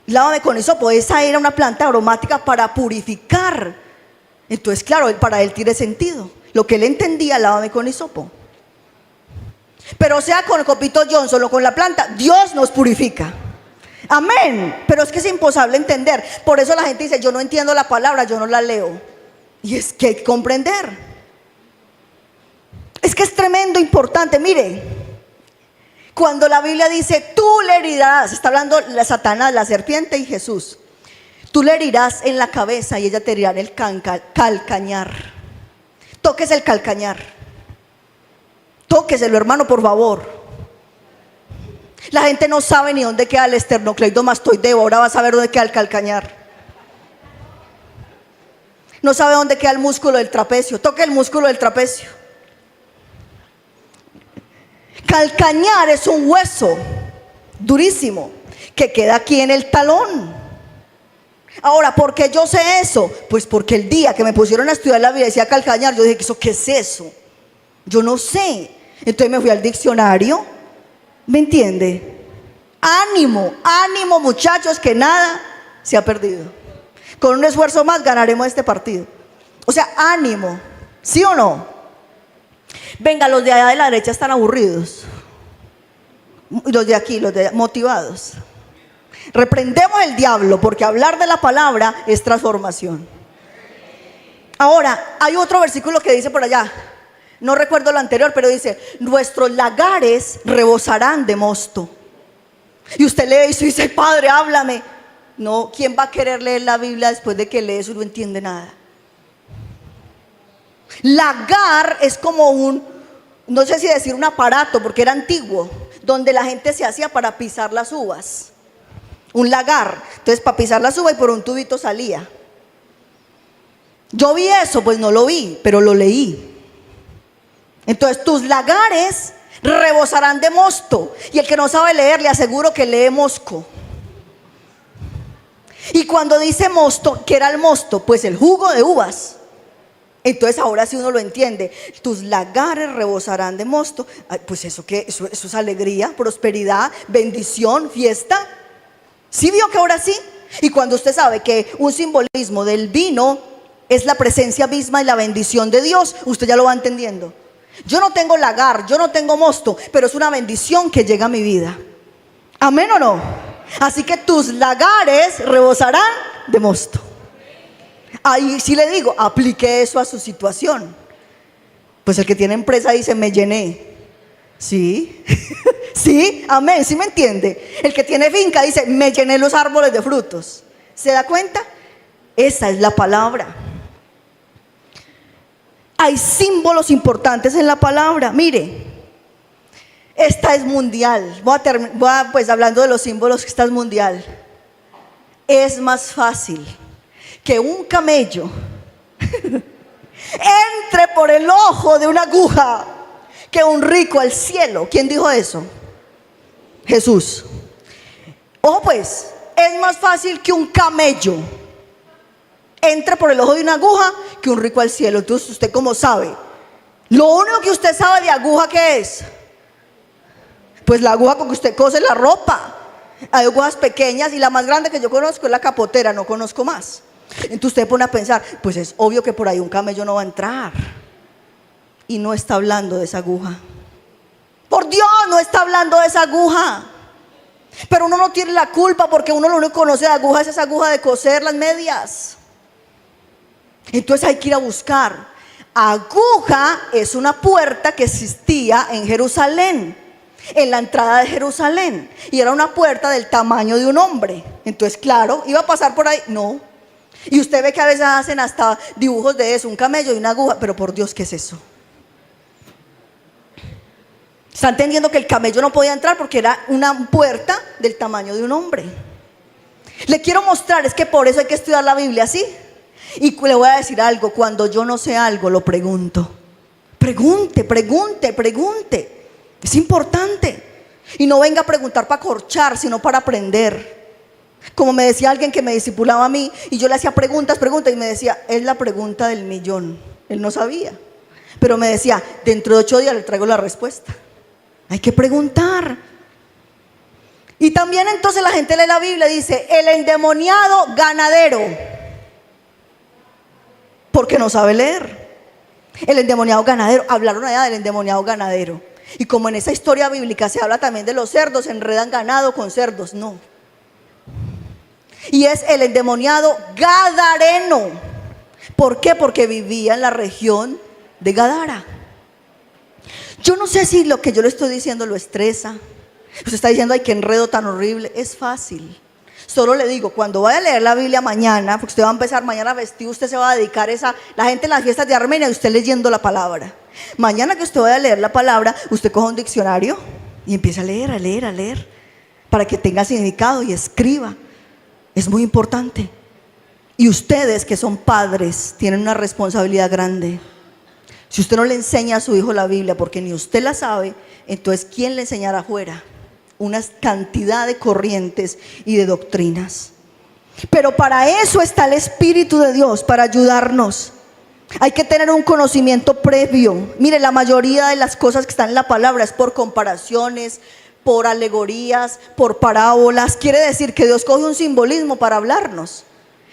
Lávame con hisopo, esa era una planta aromática para purificar. Entonces, claro, para él tiene sentido. Lo que él entendía, lávame con hisopo. Pero sea con el copito Johnson o con la planta, Dios nos purifica. Amén. Pero es que es imposible entender. Por eso la gente dice, yo no entiendo la palabra, yo no la leo. Y es que hay que comprender. Es que es tremendo, importante. Mire, cuando la Biblia dice, tú le herirás, está hablando la Satanás, la serpiente y Jesús. Tú le herirás en la cabeza y ella te herirá en el calcañar. Tóquese el calcañar. Tóqueselo, hermano, por favor. La gente no sabe ni dónde queda el esternocleidomastoideo. Ahora va a saber dónde queda el calcañar. No sabe dónde queda el músculo del trapecio. Toque el músculo del trapecio. Calcañar es un hueso durísimo que queda aquí en el talón. Ahora, ¿por qué yo sé eso? Pues porque el día que me pusieron a estudiar la Biblia decía calcañar, yo dije, ¿qué es eso? Yo no sé. Entonces me fui al diccionario. ¿Me entiende? Ánimo, ánimo, muchachos, que nada se ha perdido. Con un esfuerzo más ganaremos este partido. O sea, ánimo. ¿Sí o no? Venga, los de allá de la derecha están aburridos. Los de aquí, los de allá, motivados. Reprendemos el diablo, porque hablar de la palabra es transformación. Ahora, hay otro versículo que dice por allá, no recuerdo lo anterior, pero dice, nuestros lagares rebosarán de mosto. Y usted lee eso y dice, Padre, háblame. No, ¿quién va a querer leer la Biblia después de que lee eso y no entiende nada? Lagar es como no sé si decir un aparato, porque era antiguo, donde la gente se hacía para pisar las uvas. Un lagar, entonces para pisar las uvas y por un tubito salía. Yo vi eso, pues no lo vi, pero lo leí. Entonces tus lagares rebosarán de mosto. Y el que no sabe leer, le aseguro que lee mosco. Y cuando dice mosto, ¿qué era el mosto? Pues el jugo de uvas. Entonces ahora sí uno lo entiende. Tus lagares rebosarán de mosto. Pues eso es alegría, prosperidad, bendición, fiesta. ¿Sí vio que ahora sí? Y cuando usted sabe que un simbolismo del vino es la presencia misma y la bendición de Dios, usted ya lo va entendiendo. Yo no tengo lagar, yo no tengo mosto, pero es una bendición que llega a mi vida. ¿Amén o no? Así que tus lagares rebosarán de mosto. Ahí sí le digo, aplique eso a su situación. Pues el que tiene empresa dice, me llené. ¿Sí? ¿Sí? Amén, ¿sí me entiende? El que tiene finca dice, me llené los árboles de frutos. ¿Se da cuenta? Esa es la palabra. Hay símbolos importantes en la palabra. Mire, esta es mundial. Voy a pues hablando de los símbolos, esta es mundial. Es más fácil que un camello entre por el ojo de una aguja que un rico al cielo. ¿Quién dijo eso? Jesús. Ojo pues, es más fácil que un camello entre por el ojo de una aguja que un rico al cielo. Entonces, ¿usted cómo sabe? Lo único que usted sabe de aguja, ¿qué es? Pues la aguja con que usted cose la ropa. Hay agujas pequeñas y la más grande que yo conozco es la capotera, no conozco más. Entonces usted pone a pensar, pues es obvio que por ahí un camello no va a entrar. Y no está hablando de esa aguja. Por Dios, no está hablando de esa aguja. Pero uno no tiene la culpa, porque uno lo único que conoce de aguja es esa aguja de coser las medias. Entonces hay que ir a buscar. Aguja es una puerta que existía en Jerusalén. en la entrada de Jerusalén, y era una puerta del tamaño de un hombre. Entonces, claro, iba a pasar por ahí, no. Y usted ve que a veces hacen hasta dibujos de eso, un camello y una aguja, pero por Dios, ¿qué es eso? Está entendiendo que el camello no podía entrar porque era una puerta del tamaño de un hombre. Le quiero mostrar, es que por eso hay que estudiar la Biblia así. Y le voy a decir algo, cuando yo no sé algo, lo pregunto. Pregunte. Es importante. Y no venga a preguntar para corchar, sino para aprender. Como me decía alguien que me discipulaba a mí, y yo le hacía preguntas, y me decía, es la pregunta del millón. Él no sabía, pero me decía, dentro de 8 días le traigo la respuesta. Hay que preguntar. Y también entonces la gente lee la Biblia y dice, el endemoniado ganadero, porque no sabe leer. El endemoniado ganadero, hablaron allá del endemoniado ganadero. Y como en esa historia bíblica se habla también de los cerdos, enredan ganado con cerdos, no. Y es el endemoniado gadareno. ¿Por qué? Porque vivía en la región de Gadara. Yo no sé si lo que yo le estoy diciendo lo estresa. Usted está diciendo, ay, qué enredo tan horrible. Es fácil. Solo le digo, cuando vaya a leer la Biblia mañana, porque usted va a empezar mañana vestido, usted se va a dedicar la gente en las fiestas de Armenia y usted leyendo la palabra. Mañana que usted vaya a leer la palabra, usted coja un diccionario y empieza a leer, para que tenga significado y escriba. Es muy importante. Y ustedes que son padres tienen una responsabilidad grande. Si usted no le enseña a su hijo la Biblia porque ni usted la sabe, entonces ¿quién le enseñará afuera? Una cantidad de corrientes y de doctrinas. Pero para eso está el Espíritu de Dios, para ayudarnos. Hay que tener un conocimiento previo. Mire, la mayoría de las cosas que están en la palabra es por comparaciones, por alegorías, por parábolas. Quiere decir que Dios coge un simbolismo para hablarnos.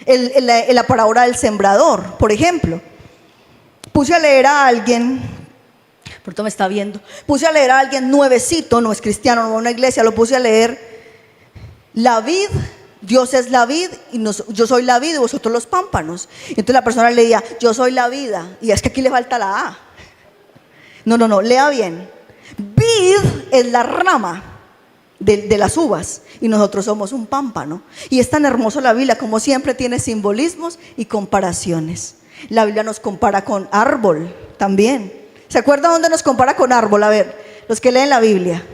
La parábola del sembrador, por ejemplo. Puse a leer a alguien, pronto me está viendo, puse a leer a alguien nuevecito, no es cristiano, no va a una iglesia, lo puse a leer, la vid, Dios es la vid, y yo soy la vid y vosotros los pámpanos. Y entonces la persona leía, yo soy la vida, y es que aquí le falta la A. No, lea bien. Vid es la rama de las uvas, y nosotros somos un pámpano. Y es tan hermoso la Biblia, como siempre tiene simbolismos y comparaciones. La Biblia nos compara con árbol también. ¿Se acuerda dónde nos compara con árbol? A ver, los que leen la Biblia.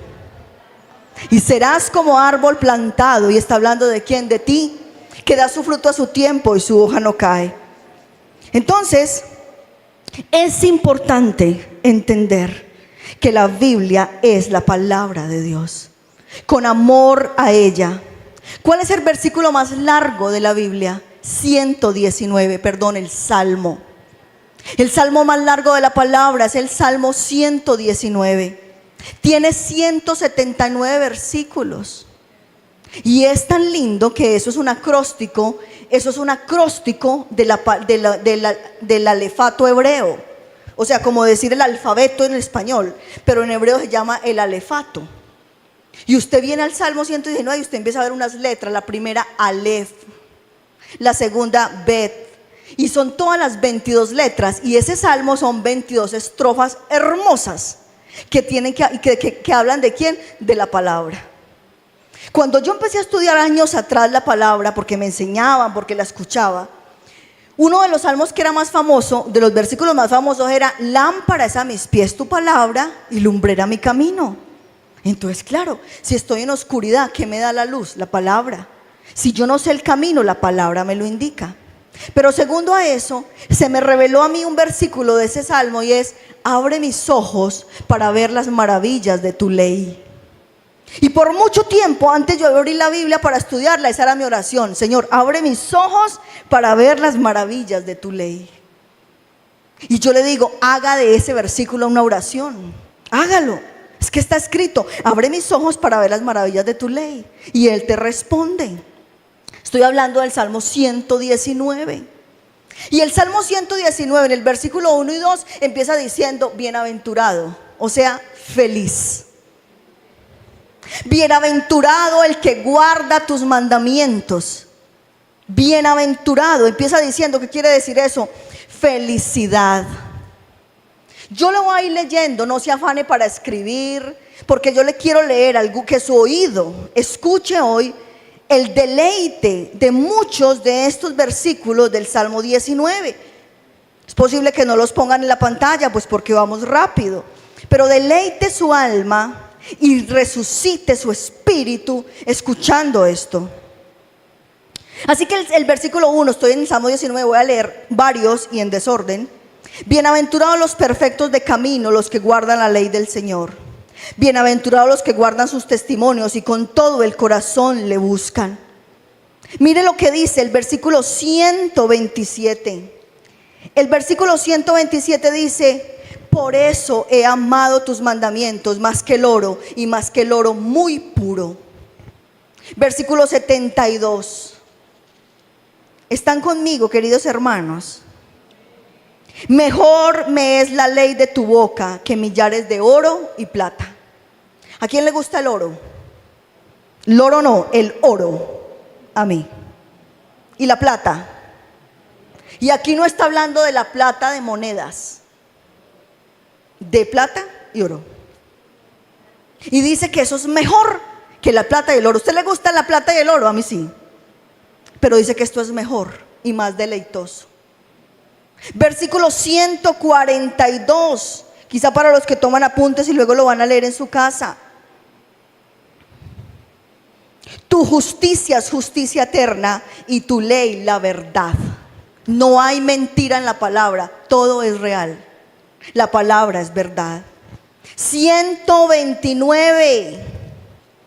Y serás como árbol plantado. Y está hablando de quién, de ti, que da su fruto a su tiempo y su hoja no cae. Entonces, es importante entender que la Biblia es la palabra de Dios, con amor a ella. ¿Cuál es el versículo más largo de la Biblia? 119, el Salmo. El Salmo más largo de la palabra es el Salmo 119. Tiene 179 versículos. Y es tan lindo que eso es un acróstico. Eso es un acróstico del alefato hebreo. O sea, como decir el alfabeto en español, pero en hebreo se llama el alefato. Y usted viene al Salmo 119 y usted empieza a ver unas letras. La primera, Alef. La segunda, Bet. Y son todas las 22 letras. Y ese salmo son 22 estrofas hermosas que hablan de quién, de la palabra. Cuando yo empecé a estudiar años atrás la palabra, porque me enseñaban, porque la escuchaba, uno de los salmos que era más famoso, de los versículos más famosos, era: lámpara es a mis pies tu palabra y lumbrera mi camino. Entonces, claro, si estoy en oscuridad, ¿qué me da la luz? La palabra. Si yo no sé el camino, la palabra me lo indica. Pero segundo a eso, se me reveló a mí un versículo de ese salmo, y es: abre mis ojos para ver las maravillas de tu ley. Y por mucho tiempo, antes yo de abrir la Biblia para estudiarla, esa era mi oración: Señor, abre mis ojos para ver las maravillas de tu ley. Y yo le digo, haga de ese versículo una oración. Hágalo. Es que está escrito: abre mis ojos para ver las maravillas de tu ley. Y Él te responde. Estoy hablando del Salmo 119. Y el Salmo 119, en el versículo 1 y 2, empieza diciendo: bienaventurado, o sea, feliz. Bienaventurado el que guarda tus mandamientos. Bienaventurado, empieza diciendo, ¿qué quiere decir eso? Felicidad. Yo lo voy a ir leyendo, no se afane para escribir, porque yo le quiero leer algo que su oído escuche hoy el deleite de muchos de estos versículos del Salmo 19. Es posible que no los pongan en la pantalla, pues porque vamos rápido, pero deleite su alma y resucite su espíritu escuchando esto. Así que el versículo 1, estoy en el Salmo 19, voy a leer varios y en desorden. Bienaventurados los perfectos de camino, los que guardan la ley del Señor. Bienaventurados los que guardan sus testimonios y con todo el corazón le buscan. Mire lo que dice el versículo 127. El versículo 127 dice: por eso he amado tus mandamientos más que el oro, y más que el oro muy puro. Versículo 72. ¿Están conmigo, queridos hermanos? Mejor me es la ley de tu boca que millares de oro y plata. ¿A quién le gusta el oro? El oro no, el oro. A mí. ¿Y la plata? Y aquí no está hablando de la plata de monedas, de plata y oro. Y dice que eso es mejor que la plata y el oro. ¿A usted le gusta la plata y el oro? A mí sí. Pero dice que esto es mejor y más deleitoso. Versículo 142, quizá para los que toman apuntes y luego lo van a leer en su casa. Tu justicia es justicia eterna y tu ley la verdad. No hay mentira en la palabra, todo es real. La palabra es verdad. 129,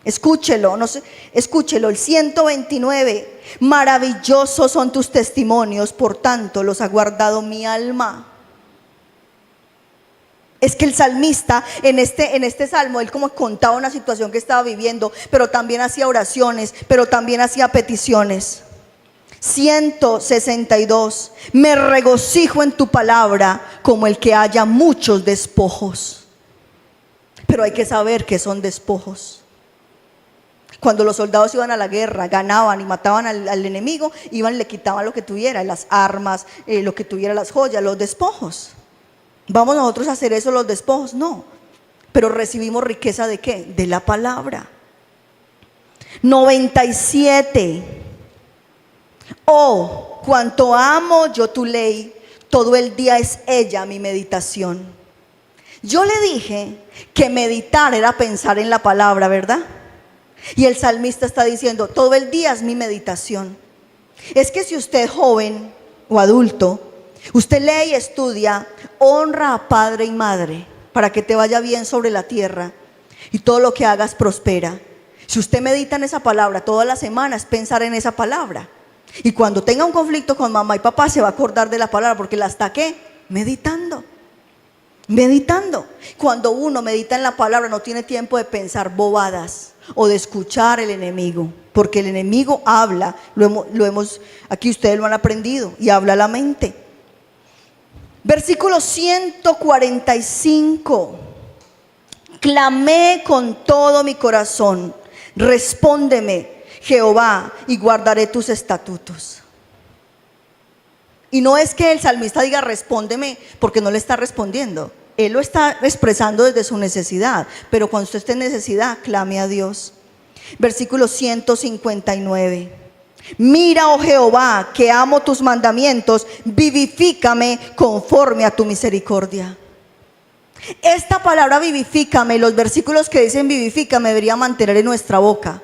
escúchelo, no sé, escúchelo, el 129. Maravillosos son tus testimonios, por tanto los ha guardado mi alma. Es que el salmista en este salmo, él como contaba una situación que estaba viviendo, pero también hacía oraciones, pero también hacía peticiones. 162. Me regocijo en tu palabra como el que haya muchos despojos. Pero hay que saber que son despojos. Cuando los soldados iban a la guerra, ganaban y mataban al enemigo, iban y le quitaban lo que tuviera, las armas, lo que tuviera, las joyas, los despojos. ¿Vamos nosotros a hacer eso, los despojos? No. Pero recibimos riqueza ¿de qué? De la palabra. 97. Oh, cuánto amo yo tu ley, todo el día es ella mi meditación. Yo le dije que meditar era pensar en la palabra, ¿verdad? Y el salmista está diciendo, todo el día es mi meditación. Es que si usted es joven o adulto, usted lee y estudia, honra a padre y madre para que te vaya bien sobre la tierra y todo lo que hagas prospera. Si usted medita en esa palabra todas las semanas, pensar en esa palabra. Y cuando tenga un conflicto con mamá y papá, se va a acordar de la palabra, porque la está ¿qué? Meditando. Meditando. Cuando uno medita en la palabra, no tiene tiempo de pensar bobadas o de escuchar el enemigo, porque el enemigo habla, aquí ustedes lo han aprendido, y habla la mente. Versículo 145. Clamé con todo mi corazón, respóndeme, Jehová, y guardaré tus estatutos. Y no es que el salmista diga respóndeme porque no le está respondiendo. Él lo está expresando desde su necesidad. Pero cuando usted esté en necesidad, clame a Dios. Versículo 159. Mira, oh Jehová, que amo tus mandamientos, vivifícame conforme a tu misericordia. Esta palabra vivifícame, los versículos que dicen vivifícame, debería mantener en nuestra boca.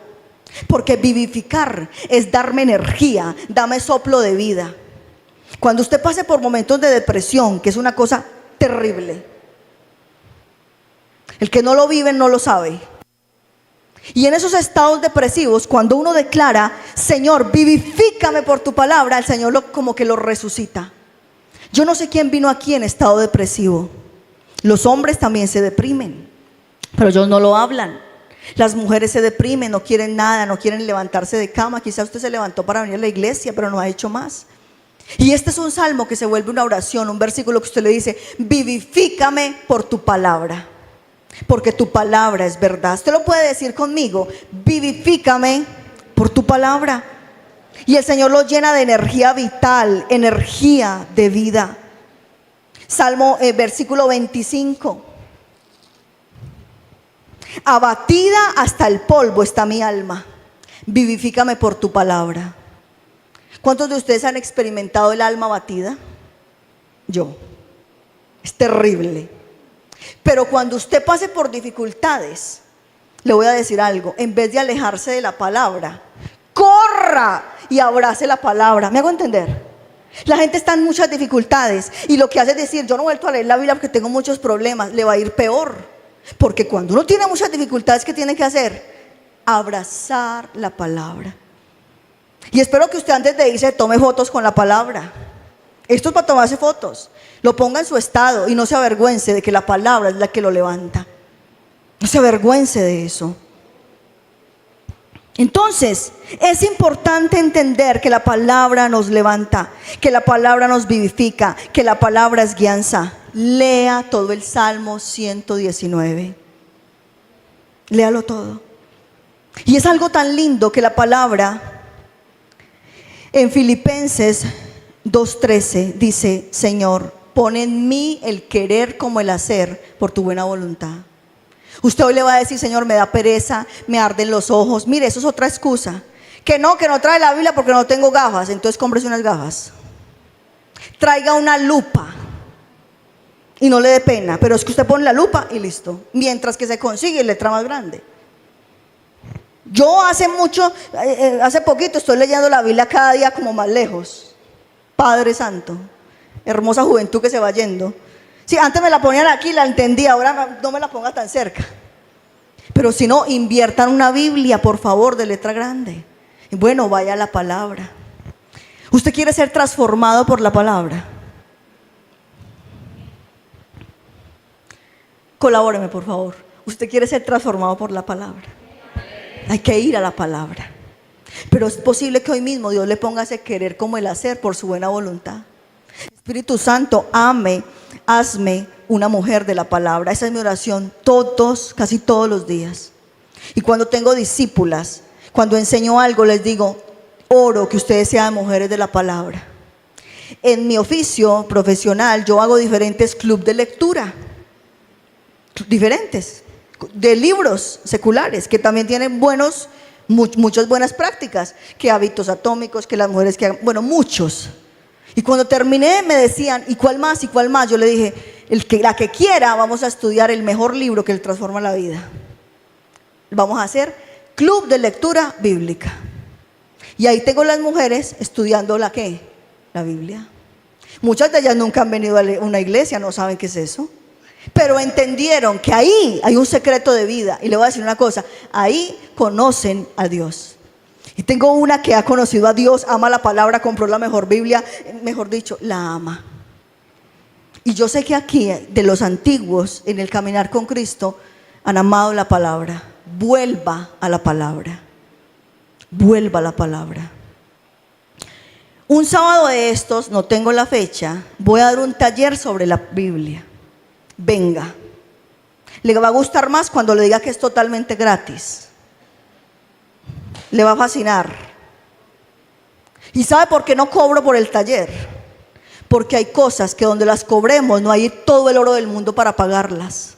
Porque vivificar es darme energía, dame soplo de vida. Cuando usted pase por momentos de depresión, que es una cosa terrible, el que no lo vive no lo sabe. Y en esos estados depresivos, cuando uno declara, Señor, vivifícame por tu palabra, el Señor como que lo resucita. Yo no sé quién vino aquí en estado depresivo. Los hombres también se deprimen, pero ellos no lo hablan. Las mujeres se deprimen, no quieren nada, no quieren levantarse de cama. Quizá usted se levantó para venir a la iglesia, pero no ha hecho más. Y este es un salmo que se vuelve una oración, un versículo que usted le dice, vivifícame por tu palabra, porque tu palabra es verdad. Usted lo puede decir conmigo, vivifícame por tu palabra. Y el Señor lo llena de energía vital, energía de vida. Versículo 25. Abatida hasta el polvo está mi alma, vivifícame por tu palabra. ¿Cuántos de ustedes han experimentado el alma abatida? Yo. Es terrible. Pero cuando usted pase por dificultades, le voy a decir algo: en vez de alejarse de la palabra, corra y abrace la palabra. ¿Me hago entender? La gente está en muchas dificultades y lo que hace es decir: yo no he vuelto a leer la Biblia porque tengo muchos problemas. Le va a ir peor. Porque cuando uno tiene muchas dificultades, ¿qué tiene que hacer? Abrazar la palabra. Y espero que usted antes de irse tome fotos con la palabra. Esto es para tomarse fotos. Lo ponga en su estado y no se avergüence de que la palabra es la que lo levanta. No se avergüence de eso. Entonces, es importante entender que la palabra nos levanta, que la palabra nos vivifica, que la palabra es guianza. Lea todo el Salmo 119. Léalo todo. Y es algo tan lindo que la palabra en Filipenses 2:13 dice: Señor, pon en mí el querer como el hacer por tu buena voluntad. Usted hoy le va a decir: Señor, me da pereza, me arden los ojos. Mire, eso es otra excusa. Que no trae la Biblia porque no tengo gafas. Entonces cómprese unas gafas. Traiga una lupa y no le dé pena, pero es que usted pone la lupa y listo. Mientras que se consigue letra más grande. Yo hace poquito estoy leyendo la Biblia cada día como más lejos. Padre Santo, hermosa juventud que se va yendo. Sí, antes me la ponían aquí, la entendía, ahora no me la ponga tan cerca. Pero si no, inviertan una Biblia, por favor, de letra grande. Y bueno, vaya a la palabra. ¿Usted quiere ser transformado por la palabra? Colabóreme, por favor. ¿Usted quiere ser transformado por la palabra? Hay que ir a la palabra. Pero es posible que hoy mismo Dios le ponga ese querer como el hacer por su buena voluntad. Espíritu Santo, hazme una mujer de la palabra. Esa es mi oración casi todos los días. Y cuando tengo discípulas, cuando enseño algo, les digo: oro que ustedes sean mujeres de la palabra. En mi oficio profesional yo hago diferentes clubes de lectura, diferentes, de libros seculares que también tienen muchas buenas prácticas, que hábitos atómicos, que las mujeres que hagan, muchos. Y cuando terminé me decían: ¿y cuál más? ¿Y cuál más? Yo le dije: la que quiera, vamos a estudiar el mejor libro que le transforma la vida. Vamos a hacer club de lectura bíblica. Y ahí tengo las mujeres estudiando la Biblia. Muchas de ellas nunca han venido a una iglesia, no saben qué es eso. Pero entendieron que ahí hay un secreto de vida. Y le voy a decir una cosa: ahí conocen a Dios. Y tengo una que ha conocido a Dios, ama la palabra, compró la mejor Biblia, mejor dicho, la ama. Y yo sé que aquí, de los antiguos, en el caminar con Cristo, han amado la palabra. Vuelva a la palabra. Vuelva a la palabra. Un sábado de estos, no tengo la fecha, voy a dar un taller sobre la Biblia. Venga. Le va a gustar más cuando le diga que es totalmente gratis. Le va a fascinar. ¿Y sabe por qué no cobro por el taller? Porque hay cosas que donde las cobremos no hay todo el oro del mundo para pagarlas.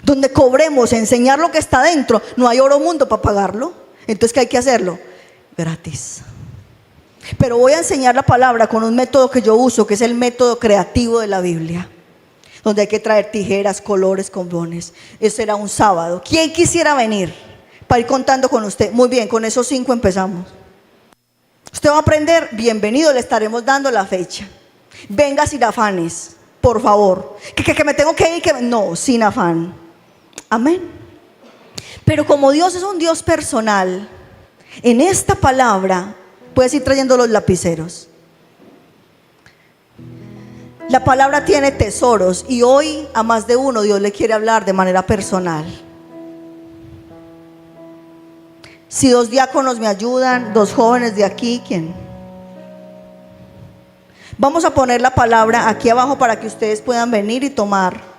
Donde cobremos enseñar lo que está dentro, no hay oro mundo para pagarlo. Entonces, ¿qué hay que hacerlo? Gratis. Pero voy a enseñar la palabra con un método que yo uso, que es el método creativo de la Biblia, donde hay que traer tijeras, colores, bombones. Eso será un sábado. ¿Quién quisiera venir para ir contando con usted? Muy bien, con esos 5 empezamos. Usted va a aprender, bienvenido, le estaremos dando la fecha. Venga sin afanes, por favor. Que me tengo que ir, no, sin afán. Amén. Pero como Dios es un Dios personal, en esta palabra puedes ir trayendo los lapiceros. La palabra tiene tesoros y hoy a más de uno Dios le quiere hablar de manera personal. Si 2 diáconos me ayudan, 2 jóvenes de aquí, ¿quién? Vamos a poner la palabra aquí abajo para que ustedes puedan venir y tomar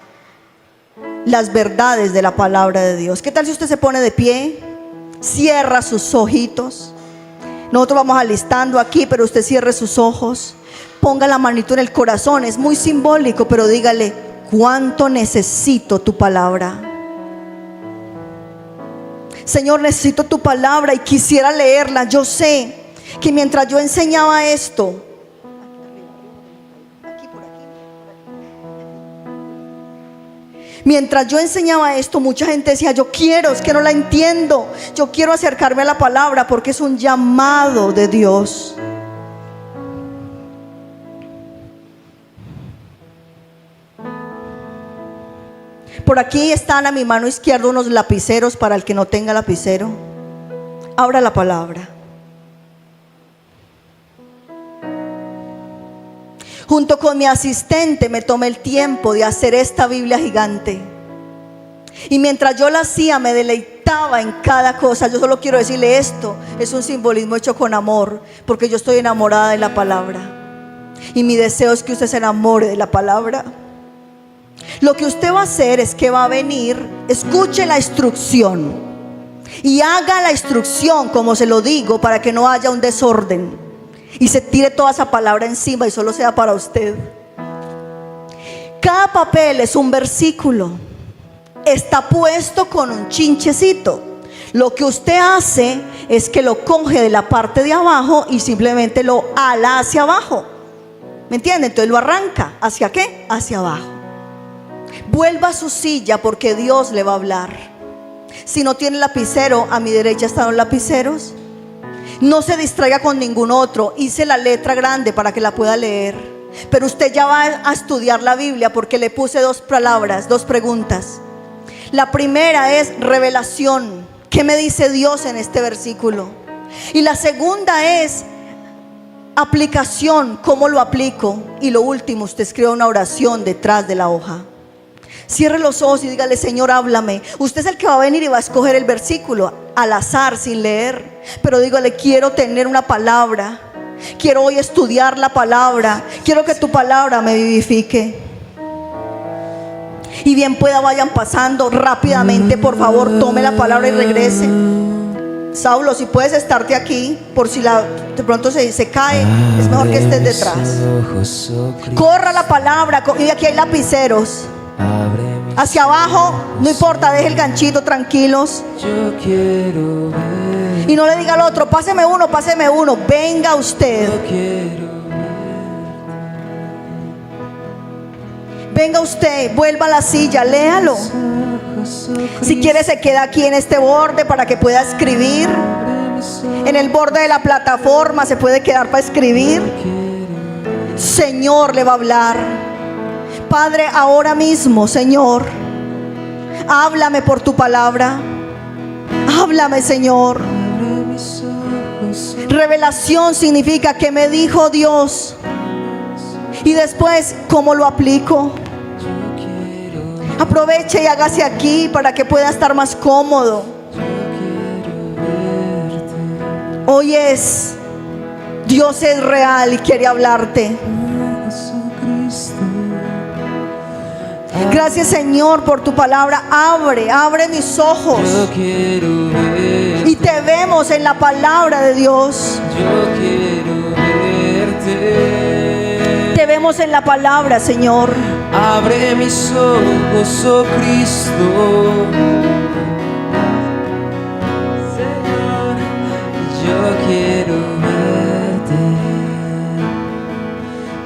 las verdades de la palabra de Dios. ¿Qué tal si usted se pone de pie? Cierra sus ojitos. Nosotros vamos alistando aquí, pero usted cierre sus ojos. Ponga la manito en el corazón. Es muy simbólico, pero dígale: ¿cuánto necesito tu palabra? Señor, necesito tu palabra y quisiera leerla. Yo sé que mientras yo enseñaba esto, mucha gente decía: yo quiero, es que no la entiendo, yo quiero acercarme a la palabra, porque es un llamado de Dios. Por aquí están a mi mano izquierda unos lapiceros para el que no tenga lapicero. Abra la palabra. Junto con mi asistente me tomé el tiempo de hacer esta Biblia gigante. Y mientras yo la hacía, me deleitaba en cada cosa. Yo solo quiero decirle: esto es un simbolismo hecho con amor, porque yo estoy enamorada de la palabra. Y mi deseo es que usted se enamore de la palabra. Lo que usted va a hacer es que va a venir, escuche la instrucción y haga la instrucción como se lo digo, para que no haya un desorden y se tire toda esa palabra encima y solo sea para usted. Cada papel es un versículo, está puesto con un chinchecito. Lo que usted hace es que lo coge de la parte de abajo y simplemente lo ala hacia abajo. ¿Me entiende? Entonces lo arranca. ¿Hacia qué? Hacia abajo. Vuelva a su silla, porque Dios le va a hablar. Si no tiene lapicero, a mi derecha están los lapiceros. No se distraiga con ningún otro. Hice la letra grande para que la pueda leer. Pero usted ya va a estudiar la Biblia, porque le puse dos palabras, dos preguntas. La primera es revelación. ¿Qué me dice Dios en este versículo? Y la segunda es aplicación. ¿Cómo lo aplico? Y lo último, usted escribe una oración detrás de la hoja. Cierre los ojos y dígale: Señor, háblame. Usted es el que va a venir y va a escoger el versículo al azar, sin leer. Pero dígale: quiero tener una palabra, quiero hoy estudiar la palabra, quiero que tu palabra me vivifique. Y bien pueda, vayan pasando rápidamente, por favor. Tome la palabra y regrese. Saulo, si puedes estarte aquí, por si de pronto se cae, es mejor que estés detrás. Corra la palabra. Y aquí hay lapiceros. Hacia abajo, no importa, deje el ganchito, tranquilos. Y no le diga al otro: páseme uno, páseme uno. Venga usted. Venga usted, vuelva a la silla, léalo. Si quiere, se queda aquí en este borde para que pueda escribir. En el borde de la plataforma se puede quedar para escribir. Señor le va a hablar. Padre, ahora mismo, Señor, háblame por tu palabra. Háblame, Señor. Revelación significa que me dijo Dios. Y después, ¿cómo lo aplico? Aproveche y hágase aquí para que pueda estar más cómodo. Hoy Dios es real y quiere hablarte. Gracias, Señor, por tu palabra. Abre mis ojos y te vemos en la palabra de Dios. Te vemos en la palabra, Señor. Abre mis ojos, oh Cristo. Señor, yo quiero verte.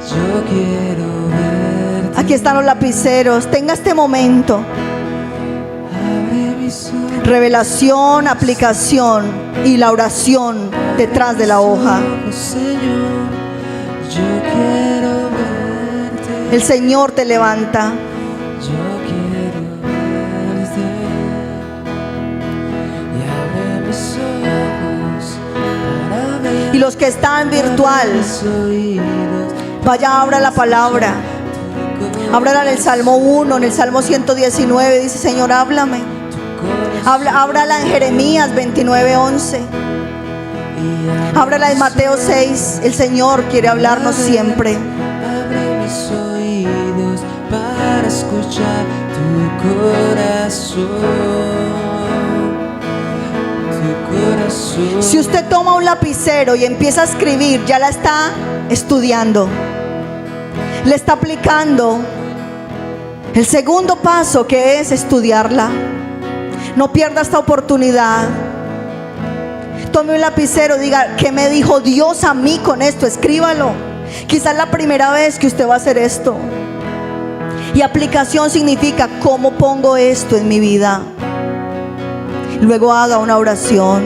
Yo quiero verte. Aquí están los lapiceros. Tenga este momento. Revelación, aplicación y la oración detrás de la hoja. Señor, yo quiero verte. El Señor te levanta. Yo quiero verte. Y abre mis ojos para ver. Y los que están virtual, vaya, abra la palabra. Ábrala en el Salmo 1, en el Salmo 119. Dice: Señor, háblame. Ábrala en Jeremías 29:11. Ábrala en Mateo 6. El Señor quiere hablarnos siempre. Abre mis oídos para escuchar tu corazón. Tu corazón. Si usted toma un lapicero y empieza a escribir, ya la está estudiando, le está aplicando el segundo paso, que es estudiarla. No pierda esta oportunidad. Tome un lapicero, diga: ¿qué me dijo Dios a mí con esto? Escríbalo. Quizás la primera vez que usted va a hacer esto. Y aplicación significa: ¿cómo pongo esto en mi vida? Luego haga una oración.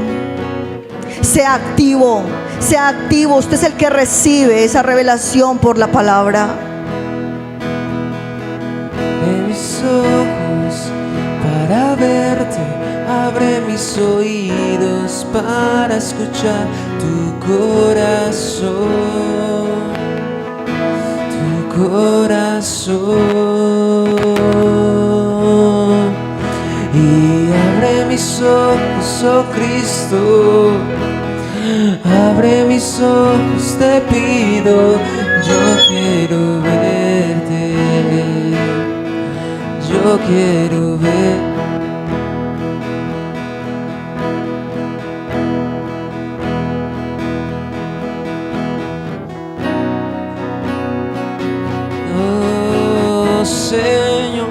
Sea activo, sea activo. Usted es el que recibe esa revelación por la palabra. Abre mis ojos para verte, abre mis oídos para escuchar tu corazón, tu corazón. Y abre mis ojos, oh Cristo, abre mis ojos, te pido. Yo quiero verte, yo quiero ver. Oh Señor,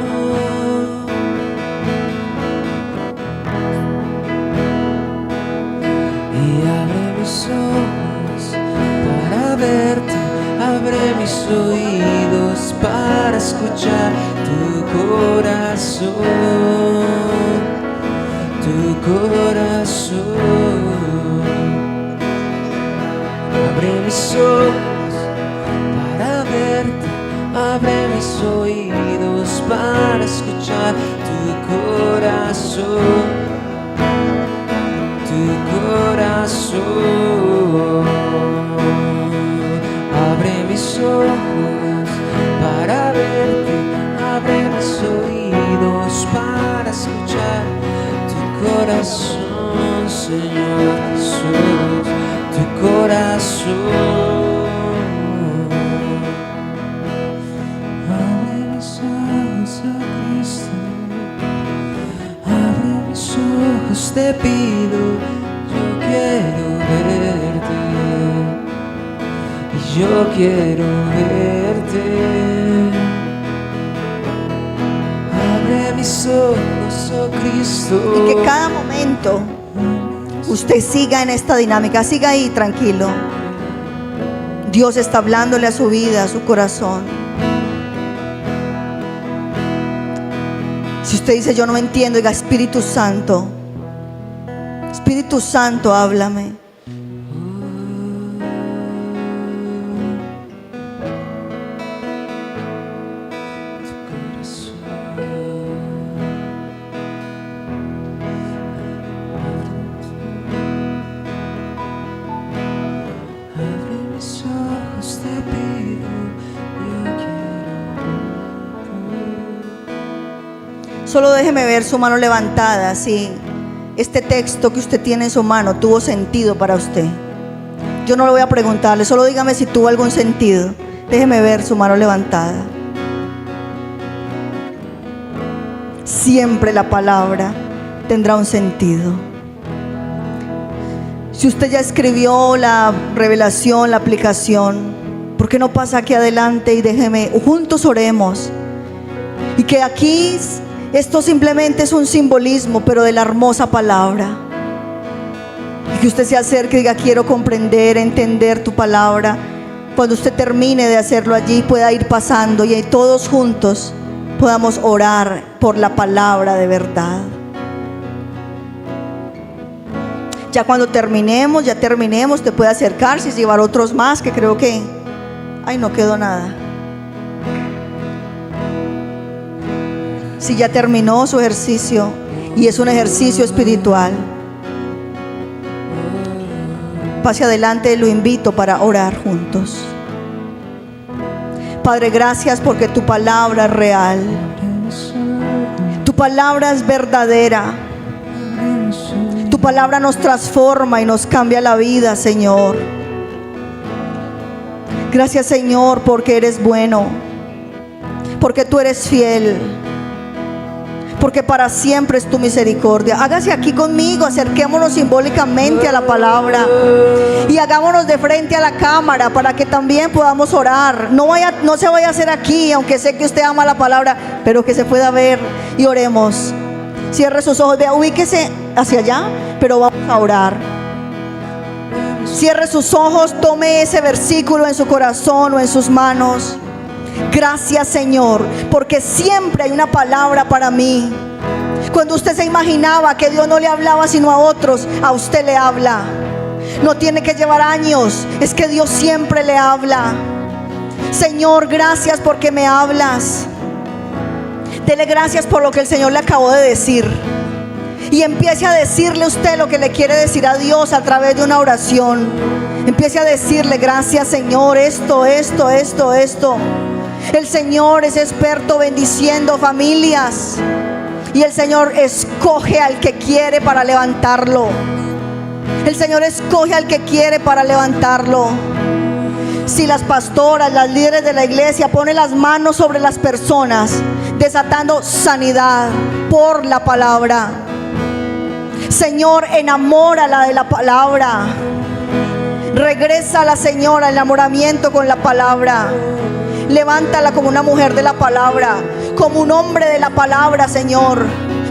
y abre mis ojos para verte, abre mis oídos para escuchar tu corazón, tu corazón. Abre mis ojos para verte, abre mis oídos para escuchar tu corazón, tu corazón. Abre mis ojos para verte, abre mis oídos para escuchar tu corazón, Señor Jesús, tu corazón. Abre mis ojos, oh Cristo, abre mis ojos, te pido. Yo quiero verte, y yo quiero verte. Abre mis ojos, oh Cristo. Y que cada momento usted siga en esta dinámica. Siga ahí tranquilo. Dios está hablándole a su vida, a su corazón. Si usted dice: yo no entiendo, diga: Espíritu Santo, Espíritu Santo, háblame. Abre mis ojos, te pido, yo quiero. Solo déjeme ver su mano levantada. Si este texto que usted tiene en su mano tuvo sentido para usted. Yo no le voy a preguntarle, solo dígame si tuvo algún sentido. Déjeme ver su mano levantada. Siempre la palabra tendrá un sentido. Si usted ya escribió la revelación, la aplicación, ¿por qué no pasa aquí adelante y déjeme, juntos oremos? Y que aquí esto simplemente es un simbolismo, pero de la hermosa palabra. Y que usted se acerque y diga: quiero comprender, entender tu palabra. Cuando usted termine de hacerlo allí, pueda ir pasando y ahí todos juntos podamos orar por la palabra de verdad. Ya cuando terminemos, te puede acercarse y llevar otros más, que creo que... Ay, no quedó nada. Si ya terminó su ejercicio, y es un ejercicio espiritual, pase adelante, lo invito para orar juntos. Padre, gracias porque tu palabra es real. Tu palabra es verdadera. Tu palabra nos transforma y nos cambia la vida, Señor. Gracias, Señor, porque eres bueno, porque tú eres fiel, porque para siempre es tu misericordia. Hágase aquí conmigo, acerquémonos simbólicamente a la palabra y hagámonos de frente a la cámara para que también podamos orar. No se vaya a hacer aquí, aunque sé que usted ama la palabra, pero que se pueda ver y oremos. Cierre sus ojos, vea, ubíquese hacia allá, pero vamos a orar. Cierre sus ojos, tome ese versículo en su corazón o en sus manos. Gracias, Señor, porque siempre hay una palabra para mí. Cuando usted se imaginaba que Dios no le hablaba sino a otros, a usted le habla. No tiene que llevar años, es que Dios siempre le habla. Señor, gracias porque me hablas. Dele gracias por lo que el Señor le acabó de decir. Y empiece a decirle usted lo que le quiere decir a Dios a través de una oración. Empiece a decirle: gracias, Señor, esto. El Señor es experto bendiciendo familias, y el Señor escoge al que quiere para levantarlo. El Señor escoge al que quiere para levantarlo. Si las pastoras, las líderes de la iglesia ponen las manos sobre las personas, desatando sanidad por la palabra. Señor, enamórala de la palabra. Regresa a la Señora al enamoramiento con la palabra. Levántala como una mujer de la palabra, como un hombre de la palabra, Señor,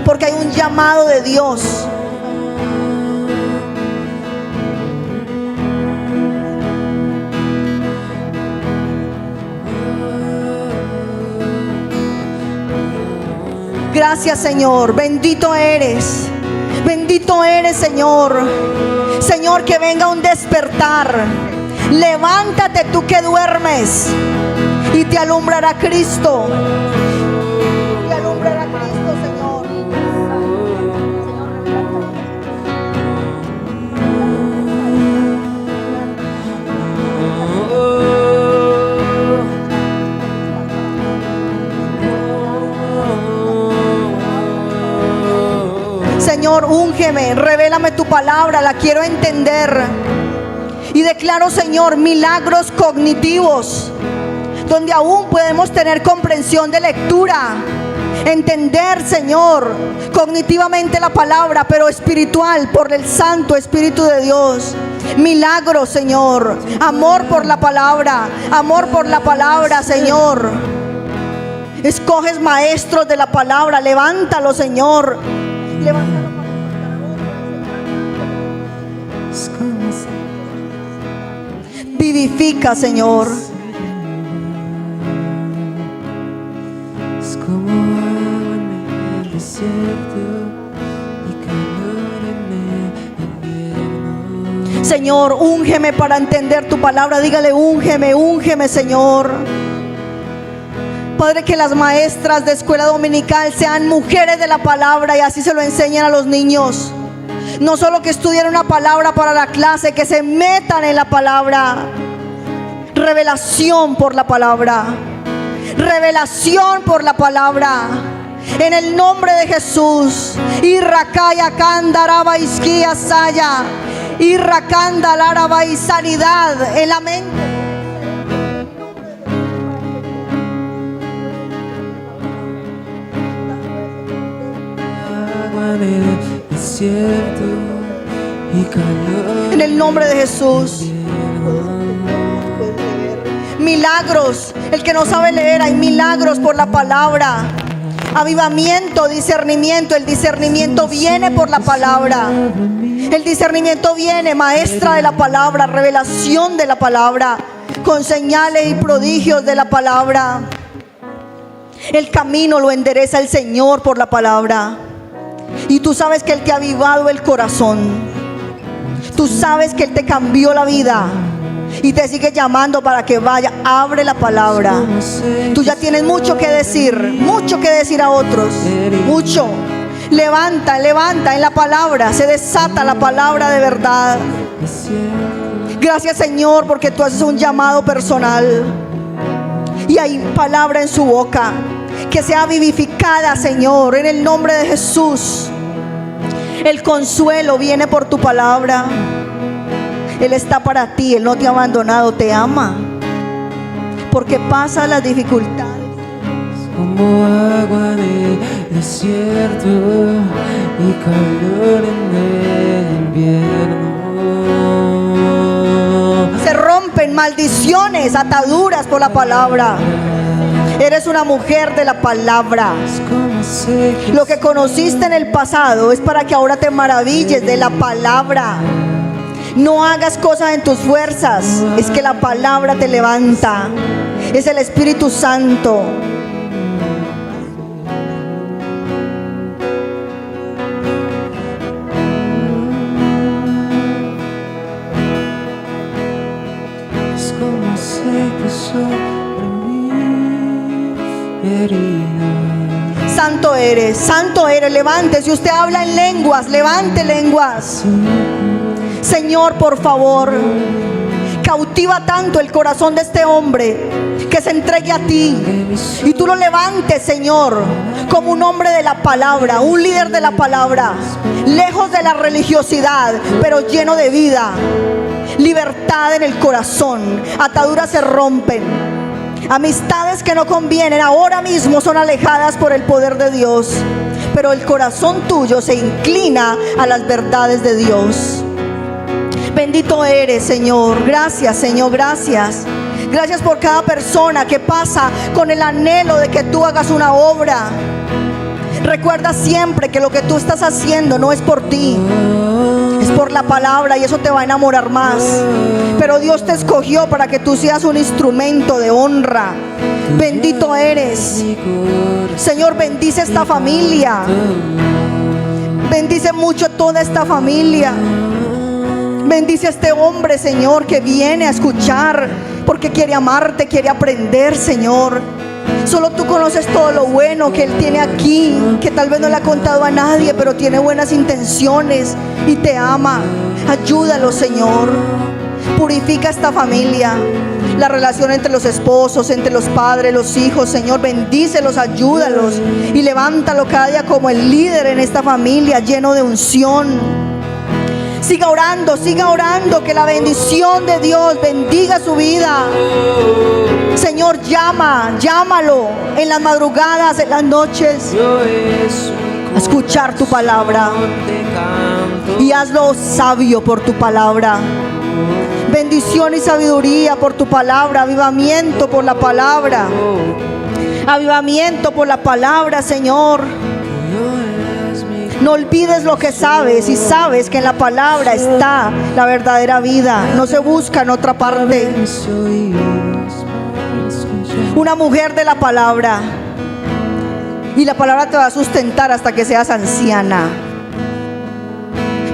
porque hay un llamado de Dios. Gracias, Señor, bendito eres, Señor. Señor, que venga un despertar. Levántate tú que duermes, y te alumbrará Cristo. Te alumbrará Cristo, Señor. Señor, úngeme, revélame tu palabra, la quiero entender. Y declaro, Señor, milagros cognitivos, donde aún podemos tener comprensión de lectura, entender, Señor, cognitivamente la palabra, pero espiritual, por el Santo Espíritu de Dios. Milagros, Señor, amor por la palabra, Señor. Escoges maestros de la palabra, levántalo, Señor. Levántalo. Vivifica, Señor. Es como agua en el desierto y calor en el invierno. Señor, úngeme para entender tu palabra. Dígale: úngeme, Señor. Padre, que las maestras de escuela dominical sean mujeres de la palabra y así se lo enseñan a los niños. No solo que estudien una palabra para la clase, que se metan en la palabra. Revelación por la palabra. Revelación por la palabra. En el nombre de Jesús. Irrakaya kandaraba iskia saya. Irrakanda laraba y sanidad en la mente. Agua en el desierto y calor. En el nombre de Jesús. Milagros. El que no sabe leer, hay milagros por la palabra. Avivamiento, discernimiento. El discernimiento viene por la palabra. El discernimiento viene, maestra de la palabra, revelación de la palabra, con señales y prodigios de la palabra. El camino lo endereza el Señor por la palabra. Y tú sabes que Él te ha avivado el corazón. Tú sabes que Él te cambió la vida y te sigue llamando para que vaya. Abre la palabra. Tú ya tienes mucho que decir a otros. Mucho. Levanta en la palabra. Se desata la palabra de verdad. Gracias, Señor, porque tú haces un llamado personal y hay palabra en su boca. Que sea vivificada, Señor, en el nombre de Jesús. El consuelo viene por tu palabra. Él está para ti, Él no te ha abandonado, te ama. Porque pasa las dificultades. Como agua de desierto y calor en el invierno. Se rompen maldiciones, ataduras por la palabra. Eres una mujer de la palabra. Es como sé que Lo que conociste en el pasado es para que ahora te maravilles de la palabra. No hagas cosas en tus fuerzas, es que la palabra te levanta. Es el Espíritu Santo. es como sé que sobre mi herida. Santo eres, levántese. Si usted habla en lenguas, levante lenguas. Señor, por favor, cautiva tanto el corazón de este hombre que se entregue a ti y tú lo levantes, Señor, como un hombre de la palabra, un líder de la palabra, lejos de la religiosidad, pero lleno de vida, libertad en el corazón. Ataduras se rompen, amistades que no convienen ahora mismo son alejadas por el poder de Dios, pero el corazón tuyo se inclina a las verdades de Dios. Bendito eres, Señor. Gracias, Señor, gracias. Gracias por cada persona que pasa con el anhelo de que tú hagas una obra. Recuerda siempre que lo que tú estás haciendo no es por ti, es por la palabra, y eso te va a enamorar más. Pero Dios te escogió para que tú seas un instrumento de honra. Bendito eres. Señor, bendice esta familia. Bendice mucho toda esta familia. Bendice a este hombre, Señor, que viene a escuchar porque quiere amarte, quiere aprender, Señor. Solo tú conoces todo lo bueno que Él tiene aquí, que tal vez no le ha contado a nadie, pero tiene buenas intenciones y te ama. Ayúdalo, Señor. Purifica esta familia, la relación entre los esposos, entre los padres, los hijos. Señor, bendícelos, ayúdalos y levántalo cada día como el líder en esta familia, lleno de unción. Siga orando, que la bendición de Dios bendiga su vida. Señor, llámalo en las madrugadas, en las noches, a escuchar tu palabra, y hazlo sabio por tu palabra. Bendición y sabiduría por tu palabra, avivamiento por la palabra, avivamiento por la palabra, Señor. No olvides lo que sabes, y sabes que en la palabra está la verdadera vida. No se busca en otra parte. Una mujer de la palabra, y la palabra te va a sustentar hasta que seas anciana.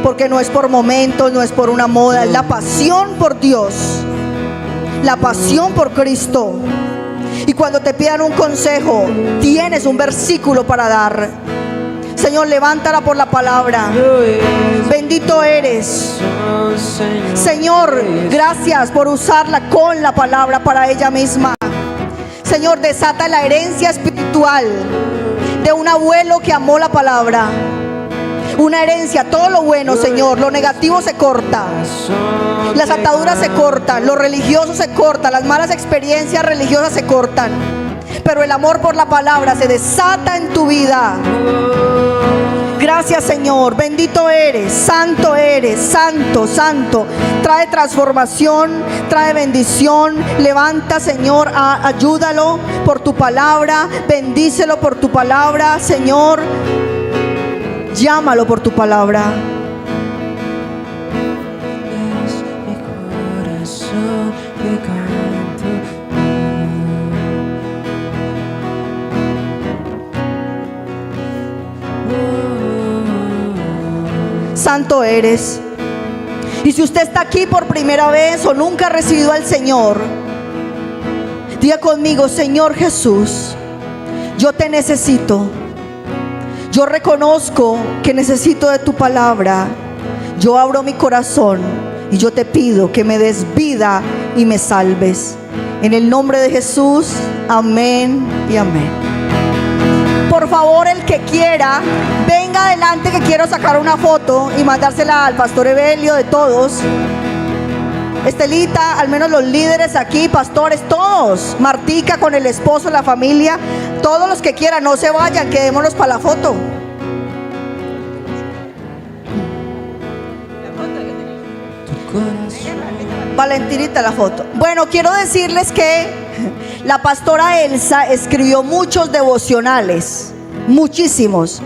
Porque no es por momentos, no es por una moda, es la pasión por Dios, la pasión por Cristo. Y cuando te pidan un consejo, tienes un versículo para dar. Señor, levántala por la palabra. Bendito eres, Señor. Gracias por usarla con la palabra para ella misma. Señor, desata la herencia espiritual de un abuelo que amó la palabra. Una herencia, todo lo bueno, Señor. Lo negativo se corta, las ataduras se cortan, lo religioso se corta, las malas experiencias religiosas se cortan, pero el amor por la palabra se desata en tu vida. Gracias, Señor. Bendito eres, santo, santo. Trae transformación, trae bendición. Levanta, Señor, ayúdalo por tu palabra, bendícelo por tu palabra, Señor. Llámalo por tu palabra. Es mi corazón que canta. Santo eres. Y si usted está aquí por primera vez o nunca ha recibido al Señor, diga conmigo: Señor Jesús, yo te necesito. Yo reconozco que necesito de tu palabra. Yo abro mi corazón y yo te pido que me des vida y me salves. En el nombre de Jesús, amén y amén. Por favor, el que quiera, venga adelante, que quiero sacar una foto y mandársela al pastor Evelio, de todos. Estelita, al menos los líderes aquí, pastores, todos. Martica con el esposo, la familia, Todos los que quieran, no se vayan, quedémonos para la foto. Tu corazón. Valentinita, la foto. Bueno, quiero decirles que la pastora Elsa escribió muchos devocionales, muchísimos.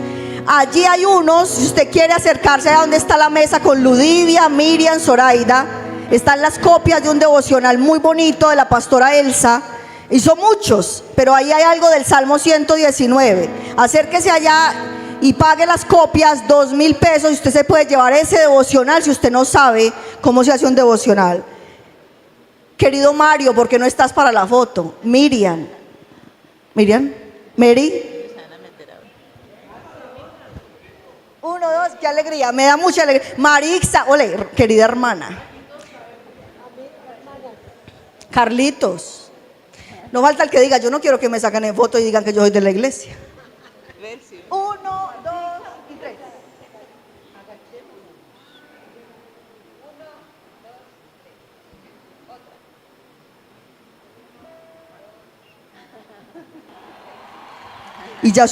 Allí hay unos, si usted quiere acercarse a donde está la mesa con Ludivia, Miriam, Zoraida, están las copias de un devocional muy bonito de la pastora Elsa. Hizo muchos, pero ahí hay algo del Salmo 119. Acérquese allá y pague las copias, 2.000 pesos, y usted se puede llevar ese devocional si usted no sabe cómo se hace un devocional. Querido Mario, ¿por qué no estás para la foto? Miriam, Mary. 1, 2, qué alegría, me da mucha alegría. Marixa, ole, querida hermana. Carlitos. No falta el que diga, yo no quiero que me saquen en foto y digan que yo soy de la iglesia. 1, 2 y 3. Y ya